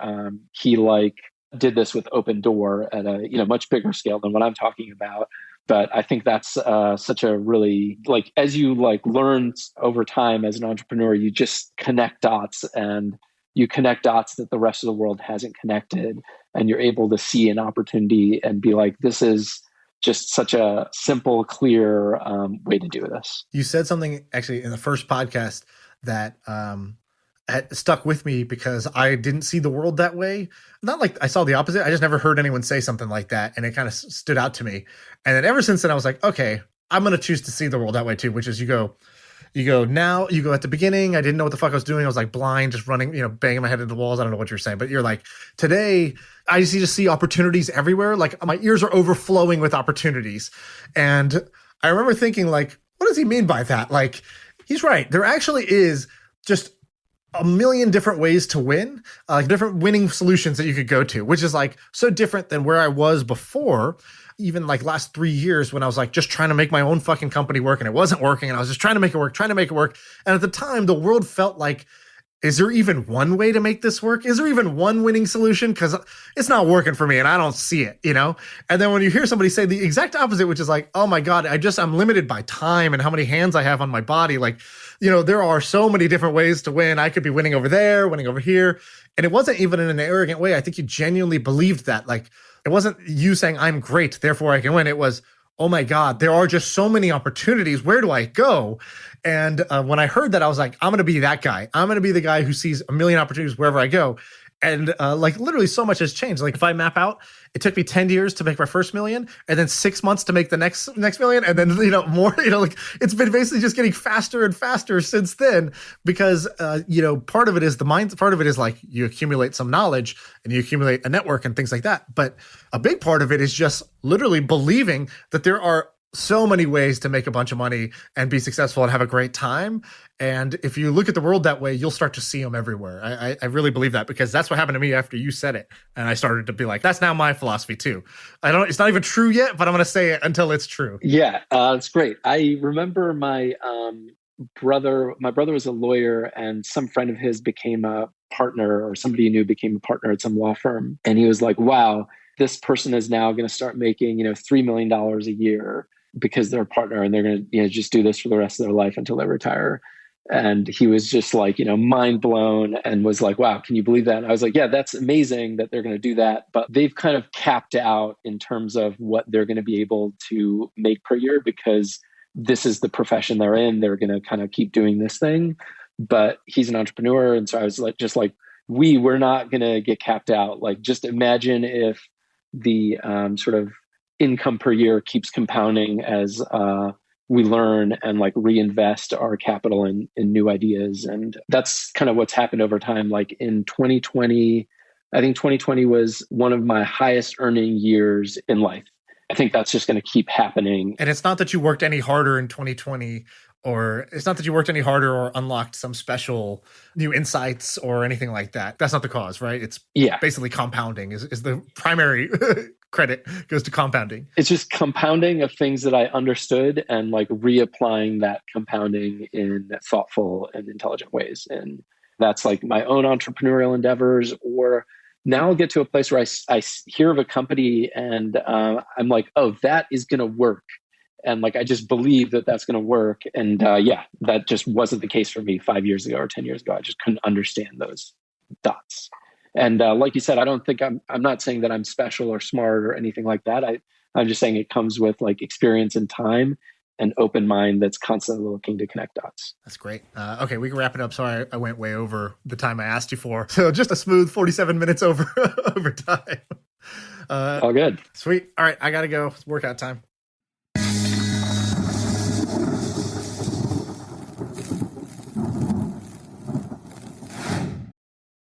He like did this with Open Door at a, much bigger scale than what I'm talking about. But I think that's such a really, like, as you like learn over time as an entrepreneur, you just connect dots and you connect dots that the rest of the world hasn't connected. And you're able to see an opportunity and be like, this is just such a simple, clear way to do this. You said something actually in the first podcast that had stuck with me because I didn't see the world that way. Not like I saw the opposite. I just never heard anyone say something like that. And it kind of stood out to me. And then ever since then, I was like, okay, I'm going to choose to see the world that way too, which is you go at the beginning. I didn't know what the fuck I was doing. I was like blind, just running, banging my head into the walls. I don't know what you're saying, but you're like, today I just see opportunities everywhere. Like my ears are overflowing with opportunities. And I remember thinking like, what does he mean by that? Like, he's right. There actually is just a million different ways to win, like different winning solutions that you could go to, which is like so different than where I was before. Even like last 3 years when I was like just trying to make my own fucking company work and it wasn't working and I was just trying to make it work. And at the time the world felt like, is there even one way to make this work? Is there even one winning solution? Because it's not working for me and I don't see it, And then when you hear somebody say the exact opposite, which is like, oh my God, I'm limited by time and how many hands I have on my body. Like, there are so many different ways to win. I could be winning over there, winning over here. And it wasn't even in an arrogant way. I think you genuinely believed that. Like, it wasn't you saying I'm great, therefore I can win. It was, oh my God, there are just so many opportunities. Where do I go? And when I heard that, I was like, I'm going to be that guy. I'm going to be the guy who sees a million opportunities wherever I go. And like literally so much has changed. Like if I map out, it took me 10 years to make my first million and then 6 months to make the next million. And then, more, like it's been basically just getting faster and faster since then because, part of it is the mind. Part of it is like you accumulate some knowledge and you accumulate a network and things like that. But a big part of it is just literally believing that there are so many ways to make a bunch of money and be successful and have a great time. And if you look at the world that way, you'll start to see them everywhere. I really believe that because that's what happened to me after you said it. And I started to be like, that's now my philosophy too. It's not even true yet, but I'm going to say it until it's true. Yeah, it's great. I remember my brother was a lawyer and some friend of his became a partner or somebody he knew became a partner at some law firm. And he was like, wow, this person is now going to start making, $3 million a year because they're a partner and they're going to, just do this for the rest of their life until they retire. And he was just like, mind blown and was like, wow, can you believe that? And I was like, yeah, that's amazing that they're going to do that. But they've kind of capped out in terms of what they're going to be able to make per year because this is the profession they're in. They're going to kind of keep doing this thing. But he's an entrepreneur. And so I was like, we're not going to get capped out. Like, just imagine if the sort of income per year keeps compounding as we learn and like reinvest our capital in new ideas. And that's kind of what's happened over time. Like in 2020, I think 2020 was one of my highest earning years in life. I think that's just going to keep happening. And it's not that you worked any harder in 2020 or it's not that you worked any harder or unlocked some special new insights or anything like that. That's not the cause, right? It's basically compounding is the primary credit goes to compounding. It's just compounding of things that I understood and like reapplying that compounding in thoughtful and intelligent ways. And that's like my own entrepreneurial endeavors, or now I'll get to a place where I hear of a company and I'm like, oh, that is going to work. And like, I just believe that that's going to work. And that just wasn't the case for me 5 years ago or 10 years ago. I just couldn't understand those dots. And like you said, I don't think I'm not saying that I'm special or smart or anything like that. I'm just saying it comes with like experience and time and open mind that's constantly looking to connect dots. That's great. Okay, we can wrap it up. Sorry, I went way over the time I asked you for. So just a smooth 47 minutes over time. All good. Sweet. All right, I got to go. It's workout time.